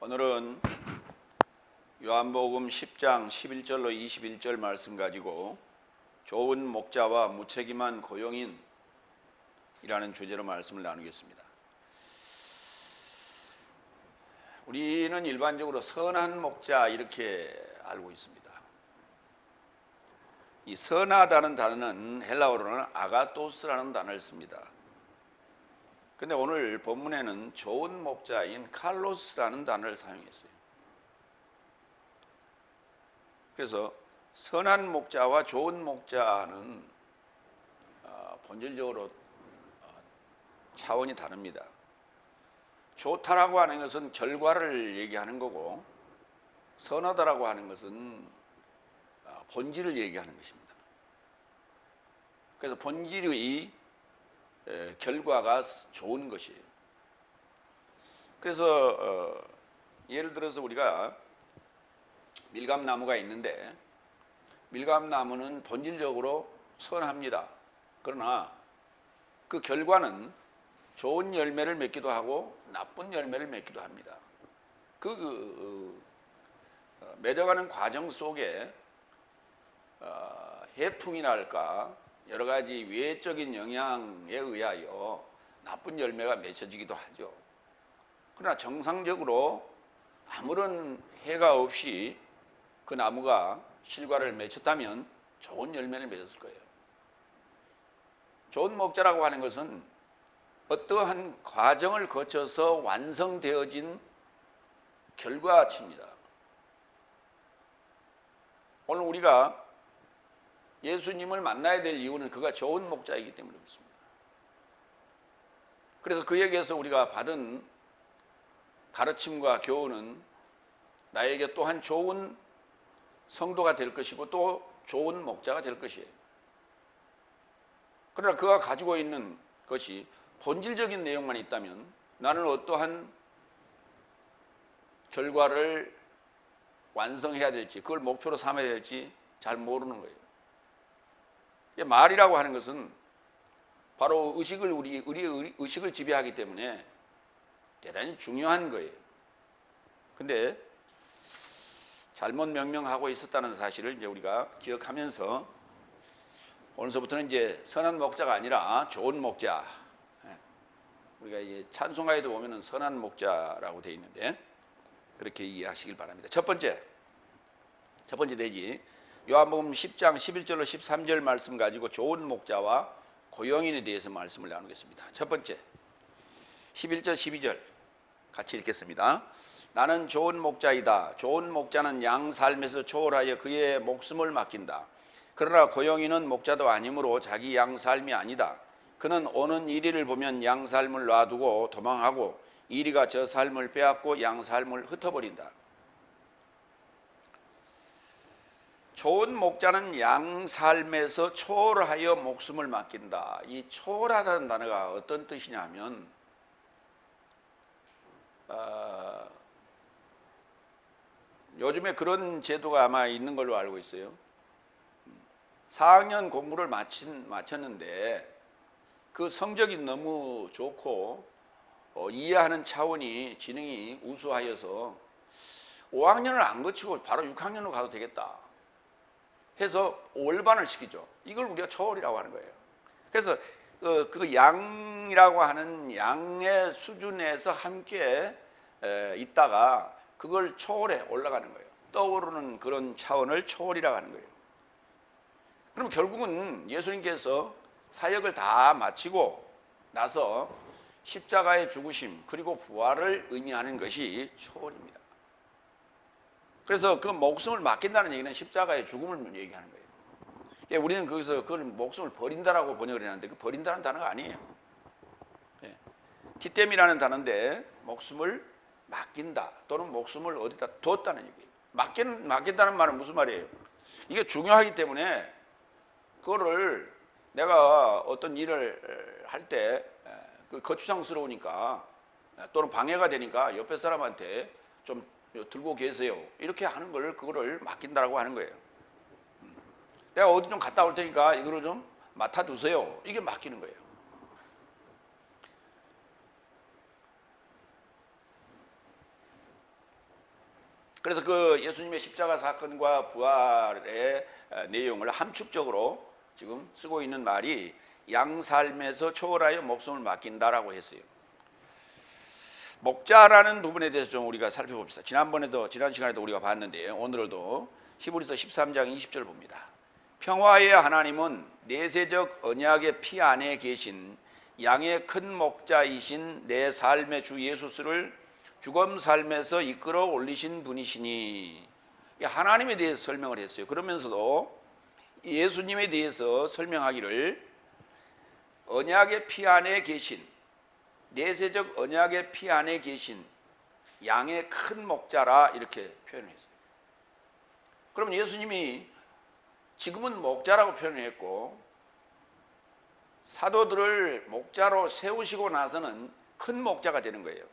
오늘은 요한복음 10장 11절로 21절 말씀 가지고 좋은 목자와 무책임한 고용인이라는 주제로 말씀을 나누겠습니다. 우리는 일반적으로 선한 목자 이렇게 알고 있습니다. 이 선하다는 단어는 헬라어로는 아가토스라는 단어를 씁니다. 근데 오늘 본문에는 좋은 목자인 칼로스라는 단어를 사용했어요. 그래서 선한 목자와 좋은 목자는 본질적으로 차원이 다릅니다. 좋다라고 하는 것은 결과를 얘기하는 거고, 선하다라고 하는 것은 본질을 얘기하는 것입니다. 그래서 본질의 결과가 좋은 것이에요. 그래서 예를 들어서 우리가 밀감나무가 있는데, 밀감나무는 본질적으로 선합니다. 그러나 그 결과는 좋은 열매를 맺기도 하고 나쁜 열매를 맺기도 합니다. 맺어가는 과정 속에 해풍이나 할까 여러 가지 외적인 영향에 의하여 나쁜 열매가 맺혀지기도 하죠. 그러나 정상적으로 아무런 해가 없이 그 나무가 실과를 맺혔다면 좋은 열매를 맺었을 거예요. 좋은 목자라고 하는 것은 어떠한 과정을 거쳐서 완성되어진 결과치입니다. 오늘 우리가 예수님을 만나야 될 이유는 그가 좋은 목자이기 때문에 그렇습니다. 그래서 그에게서 우리가 받은 가르침과 교훈은 나에게 또한 좋은 성도가 될 것이고 또 좋은 목자가 될 것이에요. 그러나 그가 가지고 있는 것이 본질적인 내용만 있다면 나는 어떠한 결과를 완성해야 될지, 그걸 목표로 삼아야 될지 잘 모르는 거예요. 말이라고 하는 것은 바로 우리의 의식을 지배하기 때문에 대단히 중요한 거예요. 근데 잘못 명명하고 있었다는 사실을 이제 우리가 기억하면서 오늘서부터는 이제 선한 목자가 아니라 좋은 목자, 우리가 이제 찬송가에도 보면은 선한 목자라고 되어 있는데 그렇게 이해하시길 바랍니다. 첫 번째 내지 요한복음 10장 11절로 13절 말씀 가지고 좋은 목자와 고용인에 대해서 말씀을 나누겠습니다. 첫 번째 11절 12절 같이 읽겠습니다. 나는 좋은 목자이다. 좋은 목자는 양 삶에서 초월하여 그의 목숨을 맡긴다. 그러나 고용인은 목자도 아니므로 자기 양 삶이 아니다. 그는 오는 이리를 보면 양 삶을 놔두고 도망하고 이리가 저 삶을 빼앗고 양 삶을 흩어버린다. 좋은 목자는 양 삶에서 초월하여 목숨을 맡긴다. 이 초월하다는 단어가 어떤 뜻이냐면 요즘에 그런 제도가 아마 있는 걸로 알고 있어요. 4학년 공부를 마쳤는데 그 성적이 너무 좋고 이해하는 차원이 지능이 우수하여서 5학년을 안 거치고 바로 6학년으로 가도 되겠다 해서 올반을 시키죠. 이걸 우리가 초월이라고 하는 거예요. 그래서 그 양이라고 하는 양의 수준에서 함께 있다가 그걸 초월해 올라가는 거예요. 떠오르는 그런 차원을 초월이라고 하는 거예요. 그럼 결국은 예수님께서 사역을 다 마치고 나서 십자가의 죽으심 그리고 부활을 의미하는 것이 초월입니다. 그래서 그 목숨을 맡긴다는 얘기는 십자가의 죽음을 얘기하는 거예요. 그러니까 우리는 거기서 그걸 목숨을 버린다라고 번역을 했는데 그 버린다는 단어가 아니에요. 티템이라는 단어인데 목숨을 맡긴다 또는 목숨을 어디다 뒀다는 얘기예요. 맡긴다는 말은 무슨 말이에요? 이게 중요하기 때문에 그거를 내가 어떤 일을 할 때 거추장스러우니까 또는 방해가 되니까 옆에 사람한테 좀 들고 계세요 이렇게 하는 걸 그거를 맡긴다라고 하는 거예요. 내가 어디 좀 갔다 올 테니까 이거를 좀 맡아두세요. 이게 맡기는 거예요. 그래서 그 예수님의 십자가 사건과 부활의 내용을 함축적으로 지금 쓰고 있는 말이 양삶에서 초월하여 목숨을 맡긴다라고 했어요. 목자라는 부분에 대해서 좀 우리가 살펴봅시다. 지난 시간에도 우리가 봤는데 오늘도 히브리서 13장 20절 봅니다. 평화의 하나님은 내세적 언약의 피 안에 계신 양의 큰 목자이신 내 삶의 주 예수를 죽음 삶에서 이끌어 올리신 분이시니, 하나님에 대해서 설명을 했어요. 그러면서도 예수님에 대해서 설명하기를 언약의 피 안에 계신, 내세적 언약의 피 안에 계신 양의 큰 목자라 이렇게 표현했어요. 그러면 예수님이 지금은 목자라고 표현했고 사도들을 목자로 세우시고 나서는 큰 목자가 되는 거예요.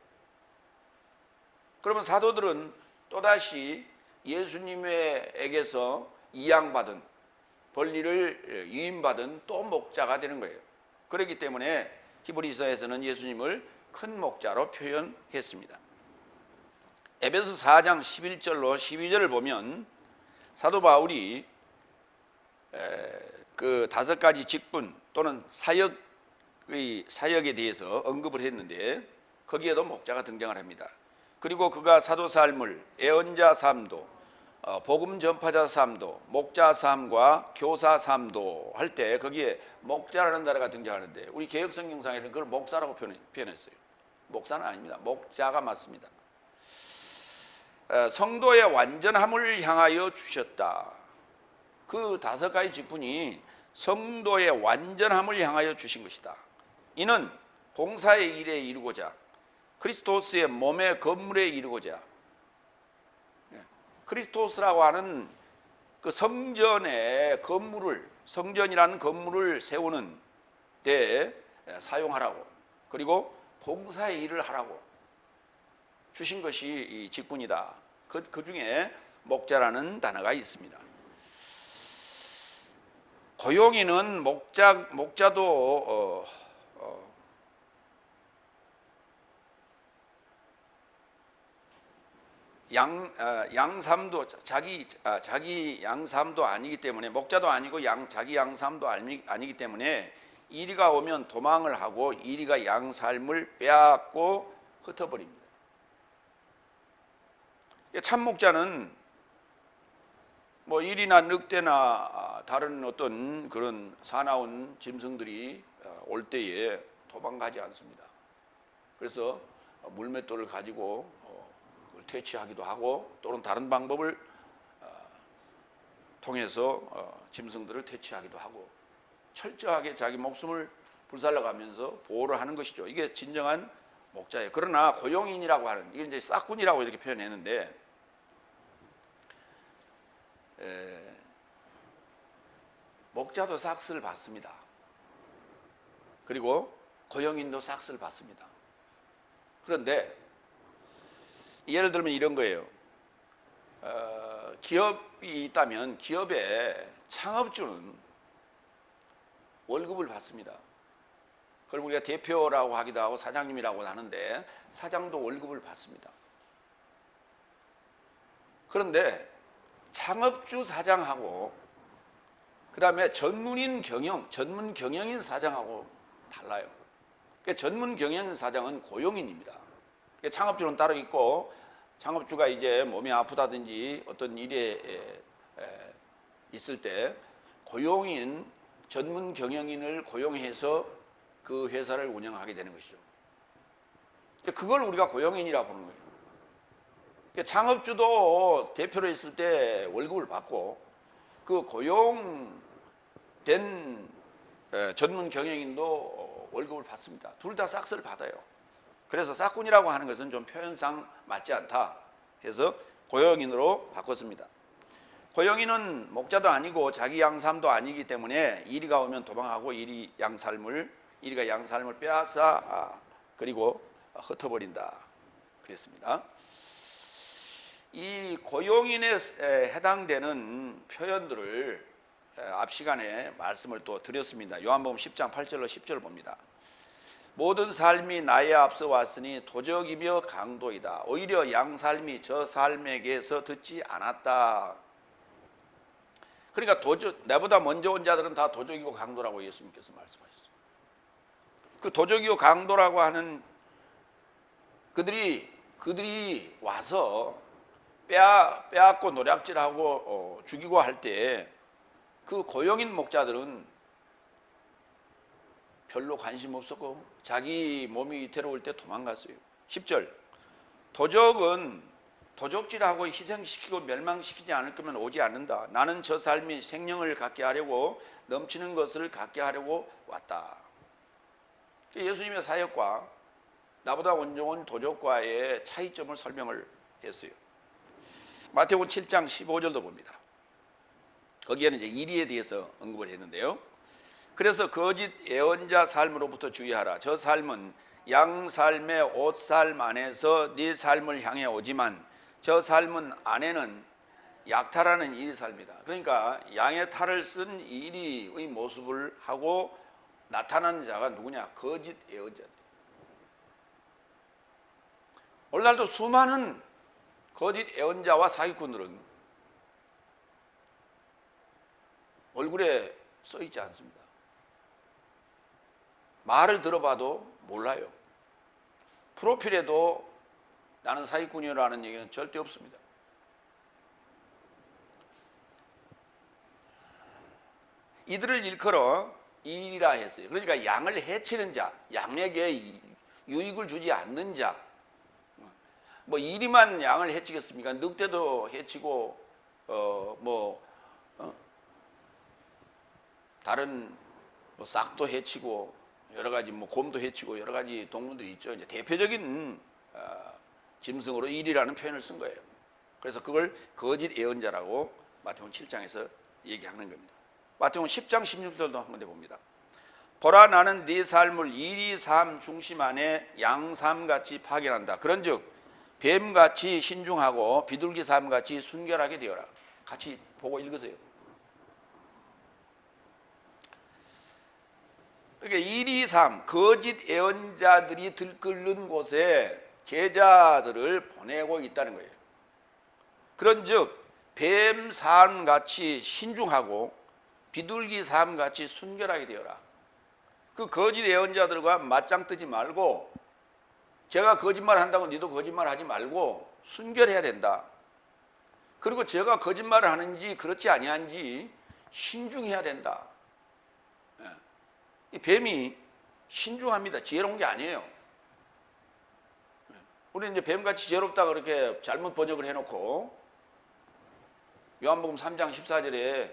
그러면 사도들은 또다시 예수님에게서 이양받은, 권리를 위임받은 또 목자가 되는 거예요. 그렇기 때문에 히브리서에서는 예수님을 큰 목자로 표현했습니다. 에베소 4장 11절로 12절을 보면 사도 바울이 그 5가지 직분 또는 사역에 대해서 언급을 했는데 거기에도 목자가 등장을 합니다. 그리고 그가 사도 삶을 애언자 삶도, 복음 전파자 삶도, 목자 삶과 교사 삶도 할 때 거기에 목자라는 단어가 등장하는데 우리 개역성경상에는 그걸 목사라고 표현했어요. 목사는 아닙니다. 목자가 맞습니다. 성도의 완전함을 향하여 주셨다. 그 5가지 직분이 성도의 완전함을 향하여 주신 것이다. 이는 봉사의 일에 이루고자, 그리스도스의 몸의 건물에 이루고자, 그리스도스라고 하는 그 성전의 건물을, 성전이라는 건물을 세우는 데 사용하라고, 그리고 봉사의 일을 하라고 주신 것이 이 직분이다. 그 중에 목자라는 단어가 있습니다. 고용인은 목자도 양삼도 자기 양삼도 아니기 때문에, 목자도 아니고 자기 양삼도 아니기 때문에 이리가 오면 도망을 하고 이리가 양 삶을 빼앗고 흩어버립니다. 참 목자는 뭐 일이나 늑대나 다른 어떤 그런 사나운 짐승들이 올 때에 도망가지 않습니다. 그래서 물맷돌을 가지고 그걸 퇴치하기도 하고 또는 다른 방법을 통해서 짐승들을 퇴치하기도 하고 철저하게 자기 목숨을 불살라가면서 보호를 하는 것이죠. 이게 진정한 목자예요. 그러나 고용인이라고 하는, 이게 이제 싹군이라고 이렇게 표현했는데 목자도 삭스를 받습니다. 그리고 고용인도 삭스를 받습니다. 그런데 예를 들면 이런 거예요. 기업이 있다면 기업의 창업주는 월급을 받습니다. 그걸 우리가 대표라고 하기도 하고 사장님이라고 하는데 사장도 월급을 받습니다. 그런데 창업주 사장하고 그 다음에 전문 경영인 사장하고 달라요. 그러니까 전문 경영인 사장은 고용인입니다. 그러니까 창업주는 따로 있고, 창업주가 이제 몸이 아프다든지 어떤 일에 있을 때 고용인, 전문 경영인을 고용해서 그 회사를 운영하게 되는 것이죠. 그걸 우리가 고용인이라고 보는 거예요. 창업주도 대표로 있을 때 월급을 받고 그 고용된 전문 경영인도 월급을 받습니다. 둘 다 삭스를 받아요. 그래서 싹군이라고 하는 것은 좀 표현상 맞지 않다 해서 고용인으로 바꿨습니다. 고용인은 목자도 아니고 자기 양삼도 아니기 때문에 이리가 오면 도망하고 이리가 양삶을 빼앗아 그리고 흩어버린다 그랬습니다. 이 고용인에 해당되는 표현들을 앞 시간에 말씀을 또 드렸습니다. 요한복음 10장 8절로 10절 봅니다. 모든 삶이 나에 앞서 왔으니 도적이며 강도이다. 오히려 양 삶이 저 삶에게서 듣지 않았다. 그러니까 내보다 먼저 온 자들은 다 도적이고 강도라고 예수님께서 말씀하셨어요. 그 도적이고 강도라고 하는 그들이 와서 빼앗고 노략질하고 죽이고 할 때 그 고용인 목자들은 별로 관심 없었고 자기 몸이 위태로울 때 도망갔어요. 10절 도적은 도적질하고 희생시키고 멸망시키지 않을 거면 오지 않는다. 나는 저 삶이 생명을 갖게 하려고 넘치는 것을 갖게 하려고 왔다. 예수님의 사역과 나보다 먼저 온 도적과의 차이점을 설명을 했어요. 마태복음 7장 15절도 봅니다. 거기에는 이제 이리에 대해서 언급을 했는데요. 그래서 거짓 예언자 삶으로부터 주의하라. 저 삶은 양 삶의 옷삶 안에서 네 삶을 향해 오지만 저 삶은 안에는 약탈하는 이리 삶이다. 그러니까 양의 탈을 쓴 이리의 모습을 하고 나타나는 자가 누구냐? 거짓 예언자. 오늘날도 수많은 거짓 예언자와 사기꾼들은 얼굴에 써 있지 않습니다. 말을 들어봐도 몰라요. 프로필에도 나는 사기꾼이라는 얘기는 절대 없습니다. 이들을 일컬어 이리라 했어요. 그러니까 양을 해치는 자, 양에게 유익을 주지 않는 자. 뭐 이리만 양을 해치겠습니까? 늑대도 해치고 다른 뭐 싹도 해치고 여러 가지 뭐 곰도 해치고 여러 가지 동물들이 있죠. 이제 대표적인 짐승으로 일이라는 표현을 쓴 거예요. 그래서 그걸 거짓 예언자라고 마태복음 7장에서 얘기하는 겁니다. 마태복음 10장 16절도 한번 해봅니다. 보라 나는 네 삶을 이리 삶 중심 안에 양삶같이 파견한다. 그런즉 뱀같이 신중하고 비둘기 삶같이 순결하게 되어라. 같이 보고 읽으세요. 그러니까 이리삼 거짓 예언자들이 들끓는 곳에 제자들을 보내고 있다는 거예요. 그런즉 뱀 삶같이 신중하고 비둘기 삶같이 순결하게 되어라. 그 거짓 예언자들과 맞짱 뜨지 말고 제가 거짓말 한다고 너도 거짓말 하지 말고 순결해야 된다. 그리고 제가 거짓말을 하는지 그렇지 아니한지 신중해야 된다. 이 뱀이 신중합니다. 지혜로운 게 아니에요. 우리 이제 뱀같이 지혜롭다 그렇게 잘못 번역을 해놓고 요한복음 3장 14절에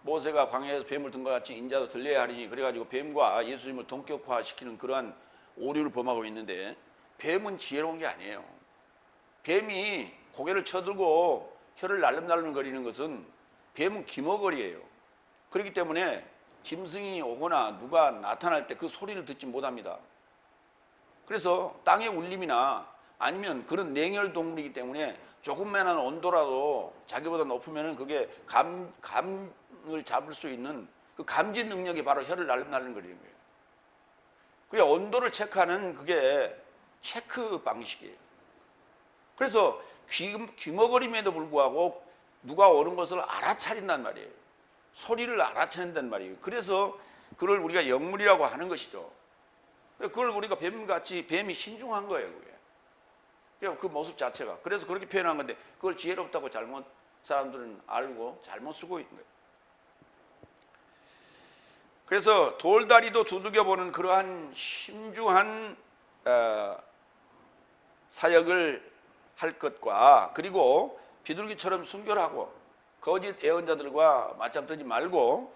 모세가 광야에서 뱀을 든 것 같이 인자도 들려야 하리니 그래가지고 뱀과 예수님을 동격화시키는 그러한 오류를 범하고 있는데 뱀은 지혜로운 게 아니에요. 뱀이 고개를 쳐들고 혀를 날름날름 거리는 것은 뱀은 기머거리예요. 그렇기 때문에 짐승이 오거나 누가 나타날 때 그 소리를 듣지 못합니다. 그래서 땅의 울림이나 아니면 그런 냉혈 동물이기 때문에 조금만한 온도라도 자기보다 높으면 그게 감을 잡을 수 있는 그 감지 능력이 바로 혀를 날름날름 거리는 거예요. 그게 온도를 체크하는 그게 체크 방식이에요. 그래서 귀머거림에도 불구하고 누가 오는 것을 알아차린단 말이에요. 소리를 알아차린단 말이에요. 그래서 그걸 우리가 영물이라고 하는 것이죠. 그걸 우리가 뱀같이 뱀이 신중한 거예요. 그게. 그 모습 자체가. 그래서 그렇게 표현한 건데 그걸 지혜롭다고 잘못 사람들은 알고 잘못 쓰고 있는 거예요. 그래서 돌다리도 두들겨보는 그러한 신중한 사역을 할 것과 그리고 비둘기처럼 순결하고 거짓 예언자들과 맞짱 뜨지 말고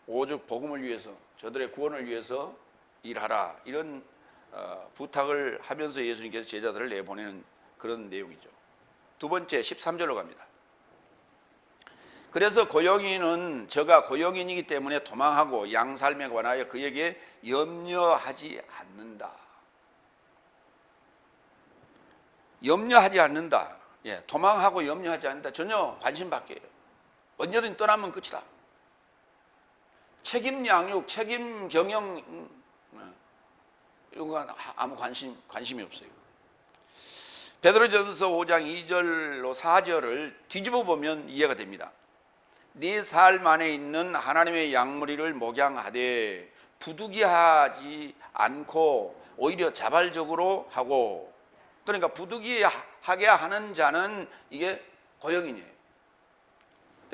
오직 복음을 위해서 저들의 구원을 위해서 일하라 이런 부탁을 하면서 예수님께서 제자들을 내보내는 그런 내용이죠. 두 번째 13절로 갑니다. 그래서 고용인은 저가 고용인이기 때문에 도망하고 양 삶에 관하여 그에게 염려하지 않는다. 염려하지 않는다. 예, 도망하고 염려하지 않는다. 전혀 관심 밖이에요. 언제든 떠나면 끝이다. 책임 양육, 책임 경영 이건 아무 관심이 없어요. 베드로전서 5장 2절로 4절을 뒤집어 보면 이해가 됩니다. 네 삶 안에 있는 하나님의 양무리를 목양하되 부득이하지 않고 오히려 자발적으로 하고, 그러니까 부득이하게 하는 자는 이게 고용인이에요.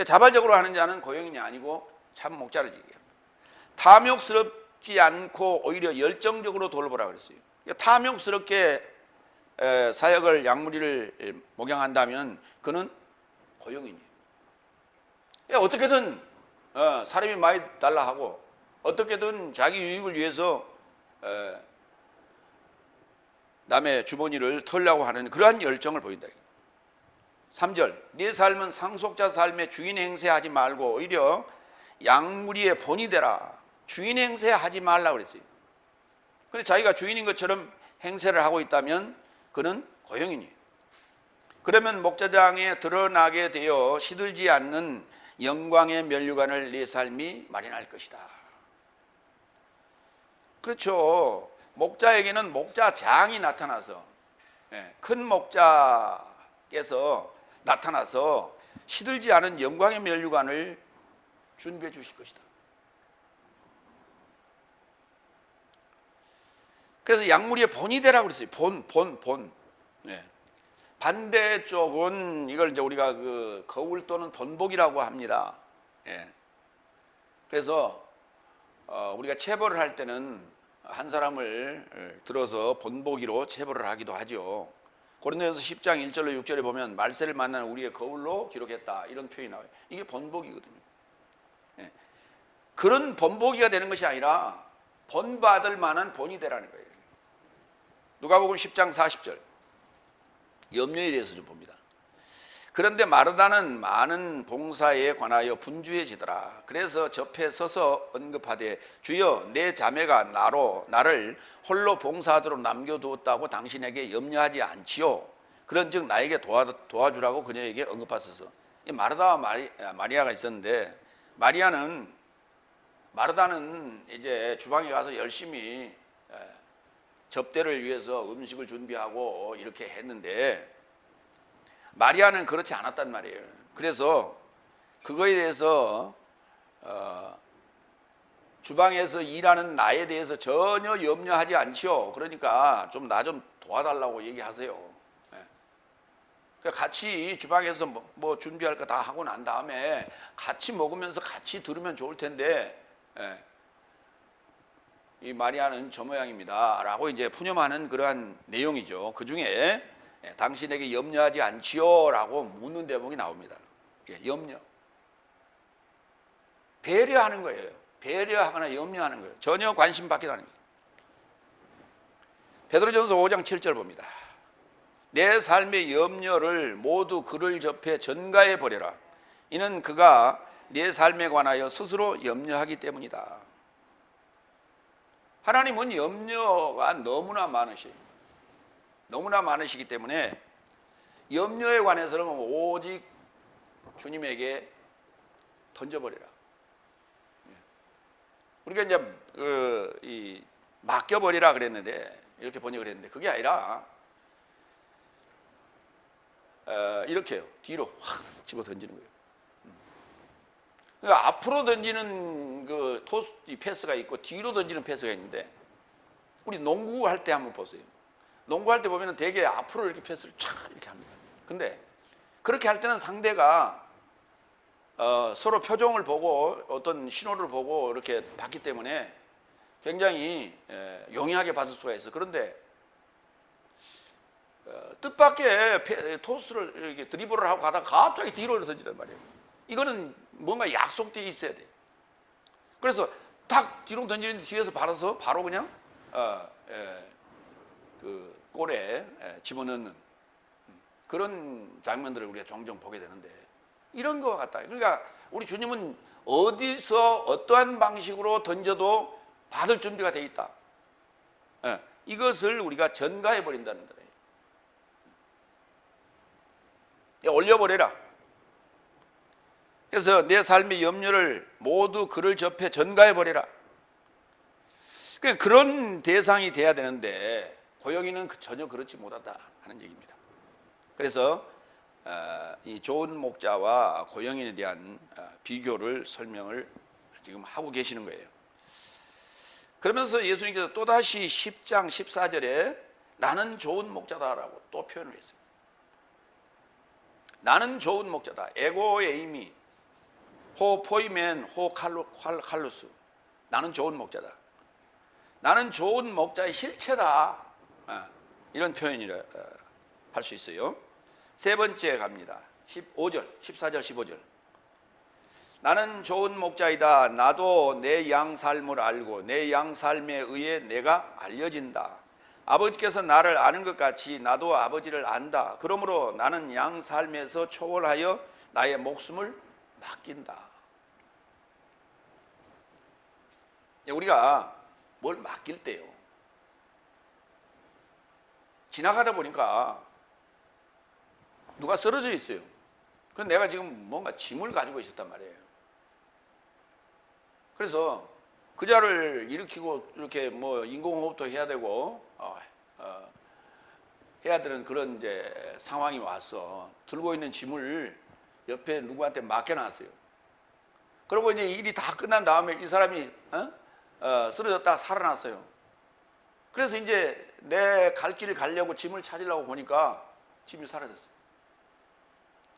자발적으로 하는 자는 고용인이 아니고 참 목자를 얘기해요. 탐욕스럽지 않고 오히려 열정적으로 돌보라 그랬어요. 탐욕스럽게 사역을 양무리를 목양한다면 그는 고용인이에요. 어떻게든 사람이 많이 달라 하고 어떻게든 자기 유익을 위해서 남의 주머니를 털려고 하는 그러한 열정을 보인다. 3절, 네 삶은 상속자 삶의 주인 행세하지 말고 오히려 양무리의 본이 되라. 주인 행세하지 말라고 그랬어요. 근데 자기가 주인인 것처럼 행세를 하고 있다면 그는 고용인이에요. 그러면 목자장에 드러나게 되어 시들지 않는 영광의 면류관을 네 삶이 마련할 것이다. 그렇죠. 목자에게는 목자장이 나타나서, 큰 목자께서 나타나서 시들지 않은 영광의 면류관을 준비해 주실 것이다. 그래서 양무리의 본이 되라고 그랬어요. 본. 반대쪽은 이걸 이제 우리가 그 거울 또는 본복이라고 합니다. 그래서 우리가 체벌을 할 때는 한 사람을 들어서 본보기로 체벌을 하기도 하죠. 고린도전서 10장 1절로 6절에 보면 말세를 만나는 우리의 거울로 기록했다, 이런 표현이 나와요. 이게 본보기거든요. 그런 본보기가 되는 것이 아니라 본받을 만한 본이 되라는 거예요. 누가복음 10장 40절, 염려에 대해서 좀 봅니다. 그런데 마르다는 많은 봉사에 관하여 분주해지더라. 그래서 접해 서서 언급하되 주여, 내 자매가 나를 홀로 봉사하도록 남겨두었다고 당신에게 염려하지 않지요. 그런즉 나에게 도와주라고 그녀에게 언급하소서. 이 마르다와 마리아가 있었는데, 마르다는 이제 주방에 가서 열심히 접대를 위해서 음식을 준비하고 이렇게 했는데, 마리아는 그렇지 않았단 말이에요. 그래서 그거에 대해서 주방에서 일하는 나에 대해서 전혀 염려하지 않지요. 그러니까 좀 나 좀 도와달라고 얘기하세요. 같이 주방에서 뭐 준비할 거 다 하고 난 다음에 같이 먹으면서 같이 들으면 좋을 텐데, 이 마리아는 저 모양입니다 라고 이제 푸념하는 그러한 내용이죠. 그 중에 당신에게 염려하지 않지요 라고 묻는 대목이 나옵니다. 염려, 배려하는 거예요. 배려하거나 염려하는 거예요. 전혀 관심 받기도 하는 거예요. 베드로전서 5장 7절 봅니다. 내 삶의 염려를 모두 그를 접해 전가해 버려라. 이는 그가 내 삶에 관하여 스스로 염려하기 때문이다. 하나님은 염려가 너무나 많으시기 때문에 염려에 관해서는 오직 주님에게 던져버리라. 우리가 이제 맡겨버리라 그랬는데, 이렇게 번역을 했는데, 그게 아니라 이렇게요. 뒤로 확 집어 던지는 거예요. 그러니까 앞으로 던지는 그 패스가 있고 뒤로 던지는 패스가 있는데, 우리 농구할 때 한번 보세요. 농구할 때 보면 되게 앞으로 이렇게 패스를 촥 이렇게 합니다. 근데 그렇게 할 때는 상대가 서로 표정을 보고 어떤 신호를 보고 이렇게 받기 때문에 굉장히 용이하게 받을 수가 있어요. 그런데 뜻밖의 토스를 이렇게 드리블을 하고 가다가 갑자기 뒤로 던지단 말이에요. 이거는 뭔가 약속되어 있어야 돼요. 그래서 탁 뒤로 던지는데 뒤에서 받아서 바로 그냥 그 골에 집어넣는 그런 장면들을 우리가 종종 보게 되는데, 이런 것과 같다. 그러니까 우리 주님은 어디서 어떠한 방식으로 던져도 받을 준비가 되어 있다. 이것을 우리가 전가해 버린다는 거예요. 올려버려라. 그래서 내 삶의 염려를 모두 그를 접해 전가해 버려라. 그러니까 그런 대상이 돼야 되는데 고영이는 전혀 그렇지 못하다 하는 얘기입니다. 그래서 이 좋은 목자와 고영인에 대한 비교를 설명을 지금 하고 계시는 거예요. 그러면서 예수님께서 또다시 10장 14절에 나는 좋은 목자다라고 또 표현을 했어요. 나는 좋은 목자다. 에고 에이미 호 포이멘 호 칼루스. 나는 좋은 목자다. 나는 좋은 목자의 실체다. 이런 표현이라 할 수 있어요. 세 번째 갑니다. 15절, 14절, 15절. 나는 좋은 목자이다. 나도 내 양 삶을 알고 내 양 삶에 의해 내가 알려진다. 아버지께서 나를 아는 것 같이 나도 아버지를 안다. 그러므로 나는 양 삶에서 초월하여 나의 목숨을 맡긴다. 우리가 뭘 맡길 때요, 지나가다 보니까 누가 쓰러져 있어요. 그럼 내가 지금 뭔가 짐을 가지고 있었단 말이에요. 그래서 그 자를 일으키고 이렇게 뭐 인공호흡도 해야 되고 해야 되는 그런 이제 상황이 와서 들고 있는 짐을 옆에 누구한테 맡겨놨어요. 그리고 이제 일이 다 끝난 다음에 이 사람이 쓰러졌다가 살아났어요. 그래서 이제 내 갈 길을 가려고 짐을 찾으려고 보니까 짐이 사라졌어요.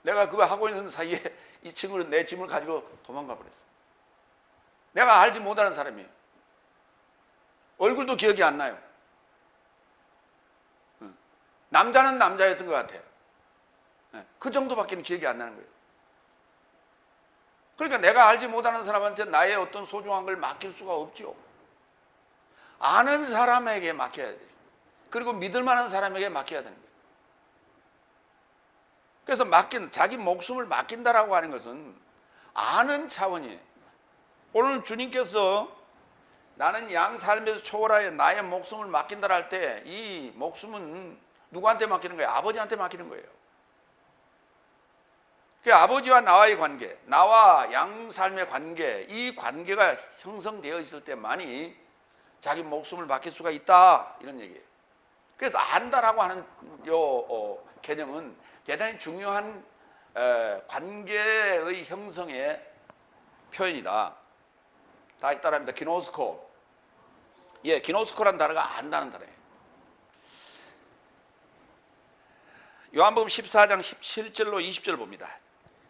내가 그거 하고 있는 사이에 이 친구는 내 짐을 가지고 도망가 버렸어. 내가 알지 못하는 사람이에요. 얼굴도 기억이 안 나요. 남자는 남자였던 것 같아요. 그 정도밖에 기억이 안 나는 거예요. 그러니까 내가 알지 못하는 사람한테 나의 어떤 소중한 걸 맡길 수가 없죠. 아는 사람에게 맡겨야 돼요. 그리고 믿을 만한 사람에게 맡겨야 되는 거예요. 그래서 자기 목숨을 맡긴다라고 하는 것은 아는 차원이에요. 오늘 주님께서 나는 양 삶에서 초월하여 나의 목숨을 맡긴다 할 때 이 목숨은 누구한테 맡기는 거예요? 아버지한테 맡기는 거예요. 그 아버지와 나와의 관계, 나와 양 삶의 관계, 이 관계가 형성되어 있을 때만이 자기 목숨을 맡길 수가 있다, 이런 얘기예요. 그래서 안다라고 하는 개념은 대단히 중요한 관계의 형성의 표현이다. 다시 따라합니다. 기노스코. 기노스코라는 단어가 안다는 단어예요. 요한복음 14장 17절로 20절 봅니다.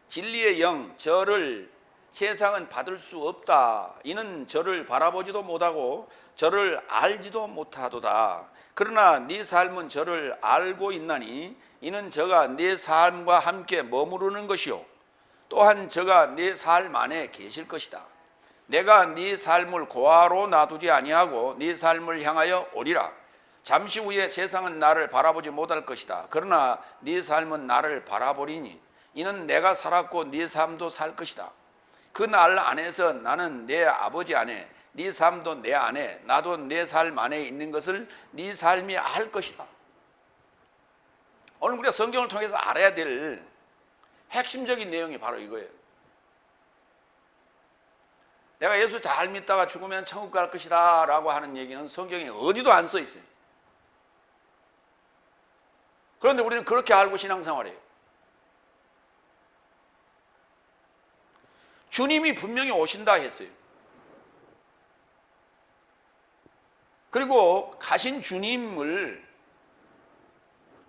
진리의 영, 저를 세상은 받을 수 없다. 이는 저를 바라보지도 못하고 저를 알지도 못하도다. 그러나 네 삶은 저를 알고 있나니 이는 저가 네 삶과 함께 머무르는 것이요 또한 저가 네 삶 안에 계실 것이다. 내가 네 삶을 고아로 놔두지 아니하고 네 삶을 향하여 오리라. 잠시 후에 세상은 나를 바라보지 못할 것이다. 그러나 네 삶은 나를 바라보리니 이는 내가 살았고 네 삶도 살 것이다. 그 날 안에서 나는 내 아버지 안에, 네 삶도 내 안에, 나도 내 삶 안에 있는 것을 네 삶이 알 것이다. 오늘 우리가 성경을 통해서 알아야 될 핵심적인 내용이 바로 이거예요. 내가 예수 잘 믿다가 죽으면 천국 갈 것이다 라고 하는 얘기는 성경에 어디도 안 써 있어요. 그런데 우리는 그렇게 알고 신앙생활해요. 주님이 분명히 오신다 했어요. 그리고 가신 주님을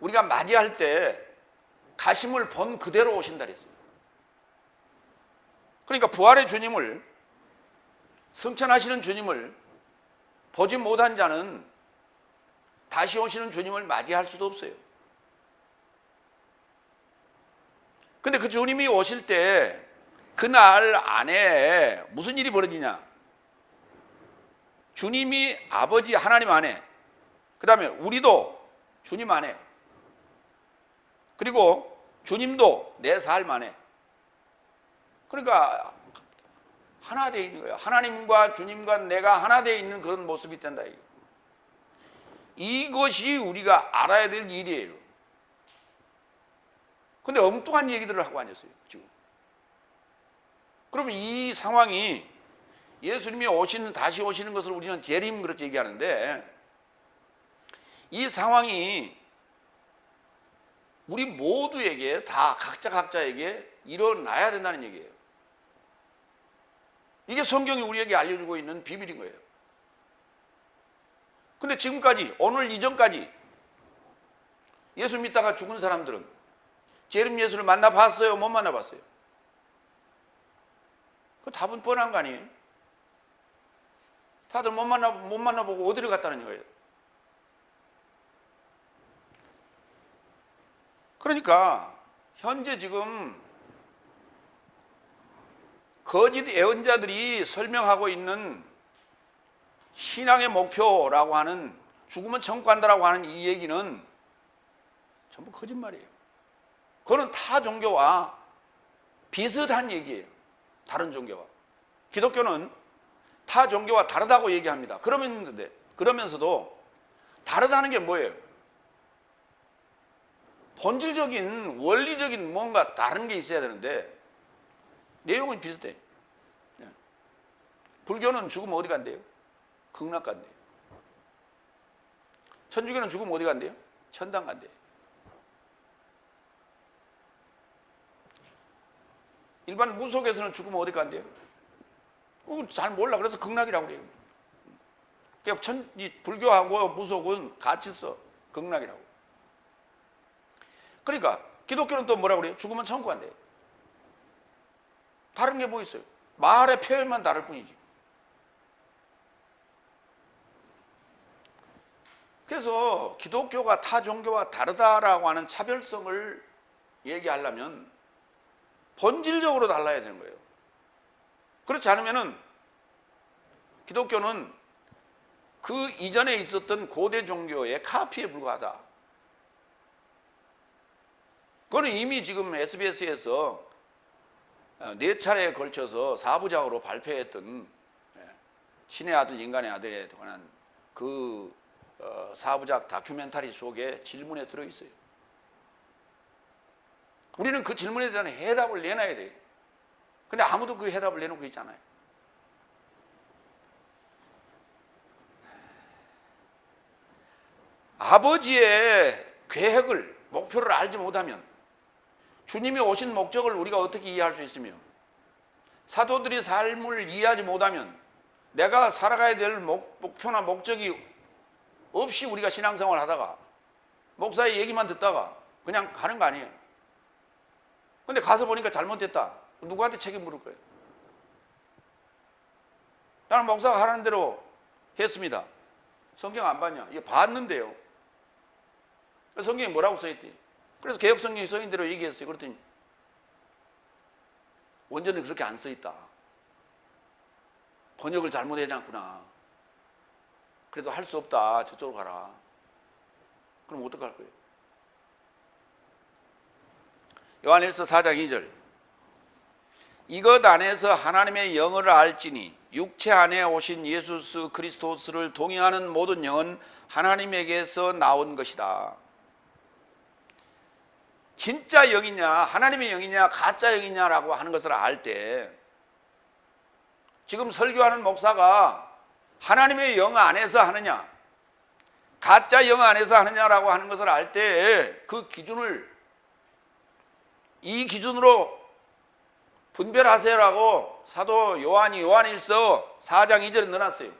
우리가 맞이할 때 가심을 본 그대로 오신다 그랬어요. 그러니까 부활의 주님을, 승천하시는 주님을 보지 못한 자는 다시 오시는 주님을 맞이할 수도 없어요. 근데 그 주님이 오실 때 그날 안에 무슨 일이 벌어지냐? 주님이 아버지 하나님 안에, 그 다음에 우리도 주님 안에, 그리고 주님도 내 삶 안에. 그러니까 하나 되어 있는 거예요. 하나님과 주님과 내가 하나 되어 있는 그런 모습이 된다. 이것이 우리가 알아야 될 일이에요. 근데 엉뚱한 얘기들을 하고 앉았어요, 지금. 그러면 이 상황이 예수님이 다시 오시는 것을 우리는 재림 그렇게 얘기하는데, 이 상황이 우리 모두에게 다 각자에게 일어나야 된다는 얘기예요. 이게 성경이 우리에게 알려주고 있는 비밀인 거예요. 근데 지금까지, 오늘 이전까지 예수 믿다가 죽은 사람들은 재림 예수를 만나봤어요? 못 만나봤어요? 그 답은 뻔한 거 아니에요? 다들 못 만나보고 어디를 갔다는 거예요? 그러니까 현재 지금 거짓 예언자들이 설명하고 있는 신앙의 목표라고 하는, 죽으면 천국 간다라고 하는 이 얘기는 전부 거짓말이에요. 그거는 타 종교와 비슷한 얘기예요. 다른 종교와. 기독교는 타 종교와 다르다고 얘기합니다. 그러면서도 다르다는 게 뭐예요? 본질적인, 원리적인 뭔가 다른 게 있어야 되는데 내용은 비슷해요. 불교는 죽으면 어디 간대요? 극락 간대요. 천주교는 죽으면 어디 간대요? 천당 간대요. 일반 무속에서는 죽으면 어디 간대요? 잘 몰라. 그래서 극락이라고 그래요. 그러니까 불교하고 무속은 같이 써. 극락이라고. 그러니까 기독교는 또 뭐라고 그래요? 죽으면 천국 간대요. 다른 게 뭐 있어요? 말의 표현만 다를 뿐이지. 그래서 기독교가 타 종교와 다르다라고 하는 차별성을 얘기하려면 본질적으로 달라야 되는 거예요. 그렇지 않으면은 기독교는 그 이전에 있었던 고대 종교의 카피에 불과하다. 그거는 이미 지금 SBS에서 4차례에 걸쳐서 4부작으로 발표했던 신의 아들 인간의 아들에 관한 그 4부작 다큐멘터리 속에 질문에 들어있어요. 우리는 그 질문에 대한 해답을 내놔야 돼요. 근데 아무도 그 해답을 내놓고 있잖아요. 아버지의 계획을, 목표를 알지 못하면 주님이 오신 목적을 우리가 어떻게 이해할 수 있으며, 사도들이 삶을 이해하지 못하면 내가 살아가야 될 목표나 목적이 없이 우리가 신앙생활을 하다가 목사의 얘기만 듣다가 그냥 가는 거 아니에요. 근데 가서 보니까 잘못됐다. 누구한테 책임 물을 거예요? 나는 목사가 하라는 대로 했습니다. 성경 안 봤냐? 이거 봤는데요. 성경에 뭐라고 써있대? 그래서 개혁성경에 써있는 대로 얘기했어요. 그랬더니 원전은 그렇게 안 써있다. 번역을 잘못해놨구나. 그래도 할 수 없다. 저쪽으로 가라. 그럼 어떡할 거예요? 요한일서 4장 2절. 이것 안에서 하나님의 영을 알지니 육체 안에 오신 예수 그리스도스를 동의하는 모든 영은 하나님에게서 나온 것이다. 진짜 영이냐, 하나님의 영이냐, 가짜 영이냐라고 하는 것을 알 때, 지금 설교하는 목사가 하나님의 영 안에서 하느냐, 가짜 영 안에서 하느냐라고 하는 것을 알 때 그 기준을, 이 기준으로 분별하세요라고 사도 요한일서 4장 2절에 넣어놨어요.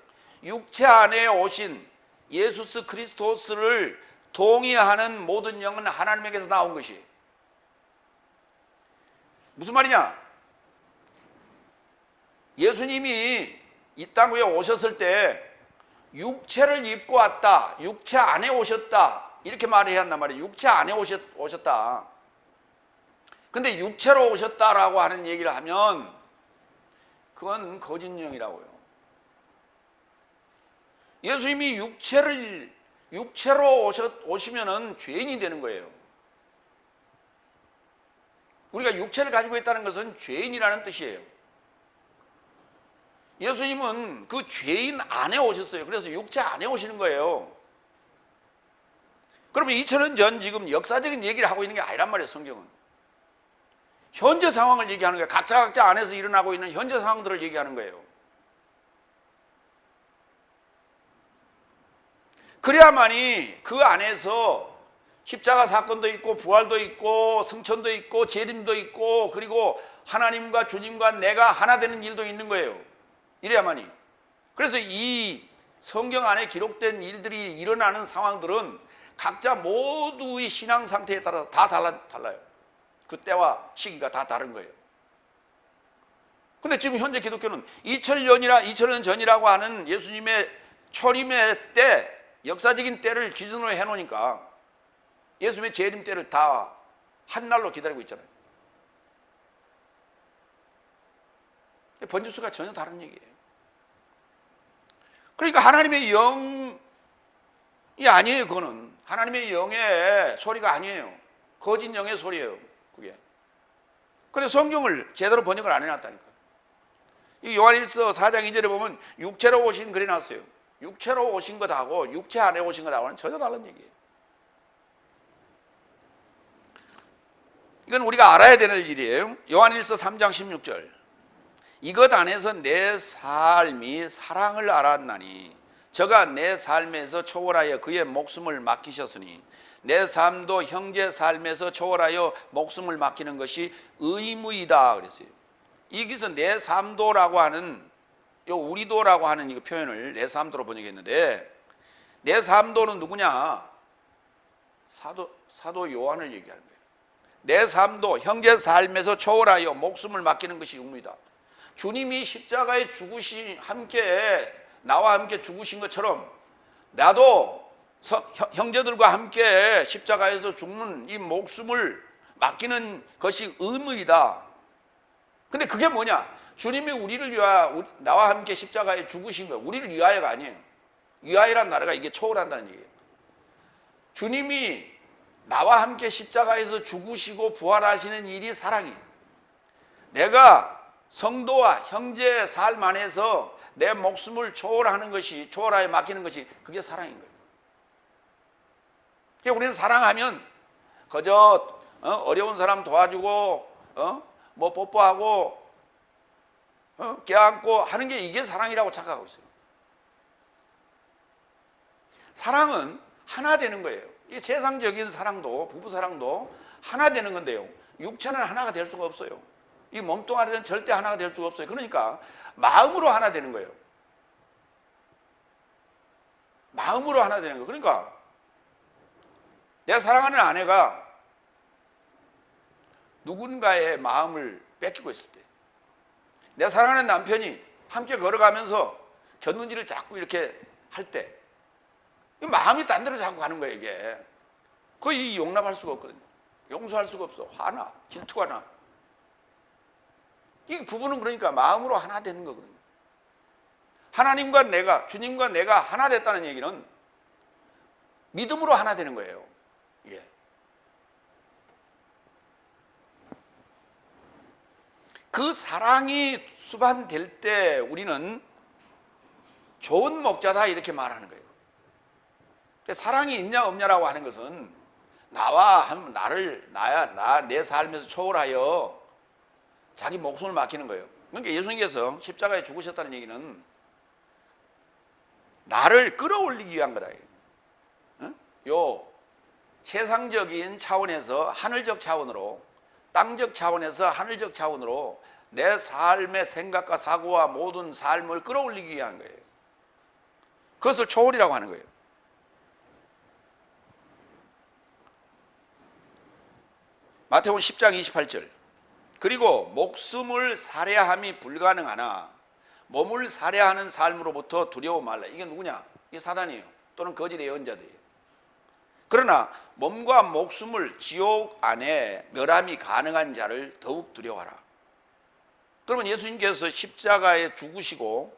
육체 안에 오신 예수 그리스도스를 동의하는 모든 영은 하나님에게서 나온 것이. 무슨 말이냐? 예수님이 이 땅 위에 오셨을 때 육체를 입고 왔다, 육체 안에 오셨다, 이렇게 말을 해야 한단 말이에요. 육체 안에 오셨다. 근데 육체로 오셨다라고 하는 얘기를 하면 그건 거짓 영이라고요. 예수님이 육체로 오시면은 죄인이 되는 거예요. 우리가 육체를 가지고 있다는 것은 죄인이라는 뜻이에요. 예수님은 그 죄인 안에 오셨어요. 그래서 육체 안에 오시는 거예요. 그러면 2000년 전 지금 역사적인 얘기를 하고 있는 게 아니란 말이에요. 성경은 현재 상황을 얘기하는 거예요. 각자 안에서 일어나고 있는 현재 상황들을 얘기하는 거예요. 그래야만이 그 안에서 십자가 사건도 있고 부활도 있고 승천도 있고 재림도 있고 그리고 하나님과 주님과 내가 하나 되는 일도 있는 거예요. 이래야만이. 그래서 이 성경 안에 기록된 일들이 일어나는 상황들은 각자 모두의 신앙 상태에 따라서 다 달라요. 그때와 시기가 다 다른 거예요. 근데 지금 현재 기독교는 2000년 전이라고 하는 예수님의 초림의 때, 역사적인 때를 기준으로 해놓으니까 예수님의 재림 때를 다 한날로 기다리고 있잖아요. 번지수가 전혀 다른 얘기예요. 그러니까 하나님의 영이 아니에요. 그거는 하나님의 영의 소리가 아니에요. 거짓 영의 소리예요. 그게. 그래서 성경을 제대로 번역을 안 해놨다니까. 이 요한일서 4장 2절에 보면 육체로 오신 그래 놨어요. 육체로 오신 것하고 육체 안에 오신 것하고는 전혀 다른 얘기예요. 이건 우리가 알아야 되는 일이에요. 요한일서 3장 16절. 이것 안에서 내 삶이 사랑을 알았나니 저가 내 삶에서 초월하여 그의 목숨을 맡기셨으니 내 삶도 형제 삶에서 초월하여 목숨을 맡기는 것이 의무이다 그랬어요. 여기서 내 삶도라고 하는 요 우리도라고 하는 이 표현을 내 삶도로 번역했는데 내 삶도는 누구냐? 사도 요한을 얘기하는 거예요. 내 삶도 형제 삶에서 초월하여 목숨을 맡기는 것이 의무이다. 주님이 십자가에 함께 나와 함께 죽으신 것처럼 나도 형제들과 함께 십자가에서 죽는 이 목숨을 맡기는 것이 의무이다. 근데 그게 뭐냐? 주님이 우리를 위하여 나와 함께 십자가에 죽으신 거예요. 우리를 위하여가 아니에요. 위하여란 나라가 이게 초월한다는 얘기예요. 주님이 나와 함께 십자가에서 죽으시고 부활하시는 일이 사랑이에요. 내가 성도와 형제의 삶 안에서 내 목숨을 초월하는 것이, 초월하여 맡기는 것이 그게 사랑인 거예요. 그러니까 우리는 사랑하면 그저 어려운 사람 도와주고 뭐 뽀뽀하고 껴안고 하는 게 이게 사랑이라고 착각하고 있어요. 사랑은 하나 되는 거예요. 이 세상적인 사랑도 부부 사랑도 하나 되는 건데요. 육체는 하나가 될 수가 없어요. 이 몸뚱아리는 절대 하나가 될 수가 없어요. 그러니까 마음으로 하나 되는 거예요. 마음으로 하나 되는 거예요. 그러니까 내 사랑하는 아내가 누군가의 마음을 뺏기고 있을 때, 내 사랑하는 남편이 함께 걸어가면서 곁눈질을 자꾸 이렇게 할 때, 마음이 딴 데로 자꾸 가는 거예요. 이게 거의 용납할 수가 없거든요. 용서할 수가 없어. 화나, 질투가 나. 이 부부는 그러니까 마음으로 하나 되는 거거든요. 하나님과 내가, 주님과 내가 하나 됐다는 얘기는 믿음으로 하나 되는 거예요. 예. 그 사랑이 수반될 때 우리는 좋은 목자다 이렇게 말하는 거예요. 사랑이 있냐 없냐라고 하는 것은 내 삶에서 초월하여 자기 목숨을 맡기는 거예요. 그러니까 예수님께서 십자가에 죽으셨다는 얘기는 나를 끌어올리기 위한 거다. 요 세상적인 차원에서 하늘적 차원으로, 땅적 차원에서 하늘적 차원으로 내 삶의 생각과 사고와 모든 삶을 끌어올리기 위한 거예요. 그것을 초월이라고 하는 거예요. 마태복음 10장 28절. 그리고 목숨을 살해함이 불가능하나 몸을 살해하는 삶으로부터 두려워 말라. 이게 누구냐? 이게 사단이에요. 또는 거짓의 예언자들이에요. 그러나 몸과 목숨을 지옥 안에 멸함이 가능한 자를 더욱 두려워하라. 그러면 예수님께서 십자가에 죽으시고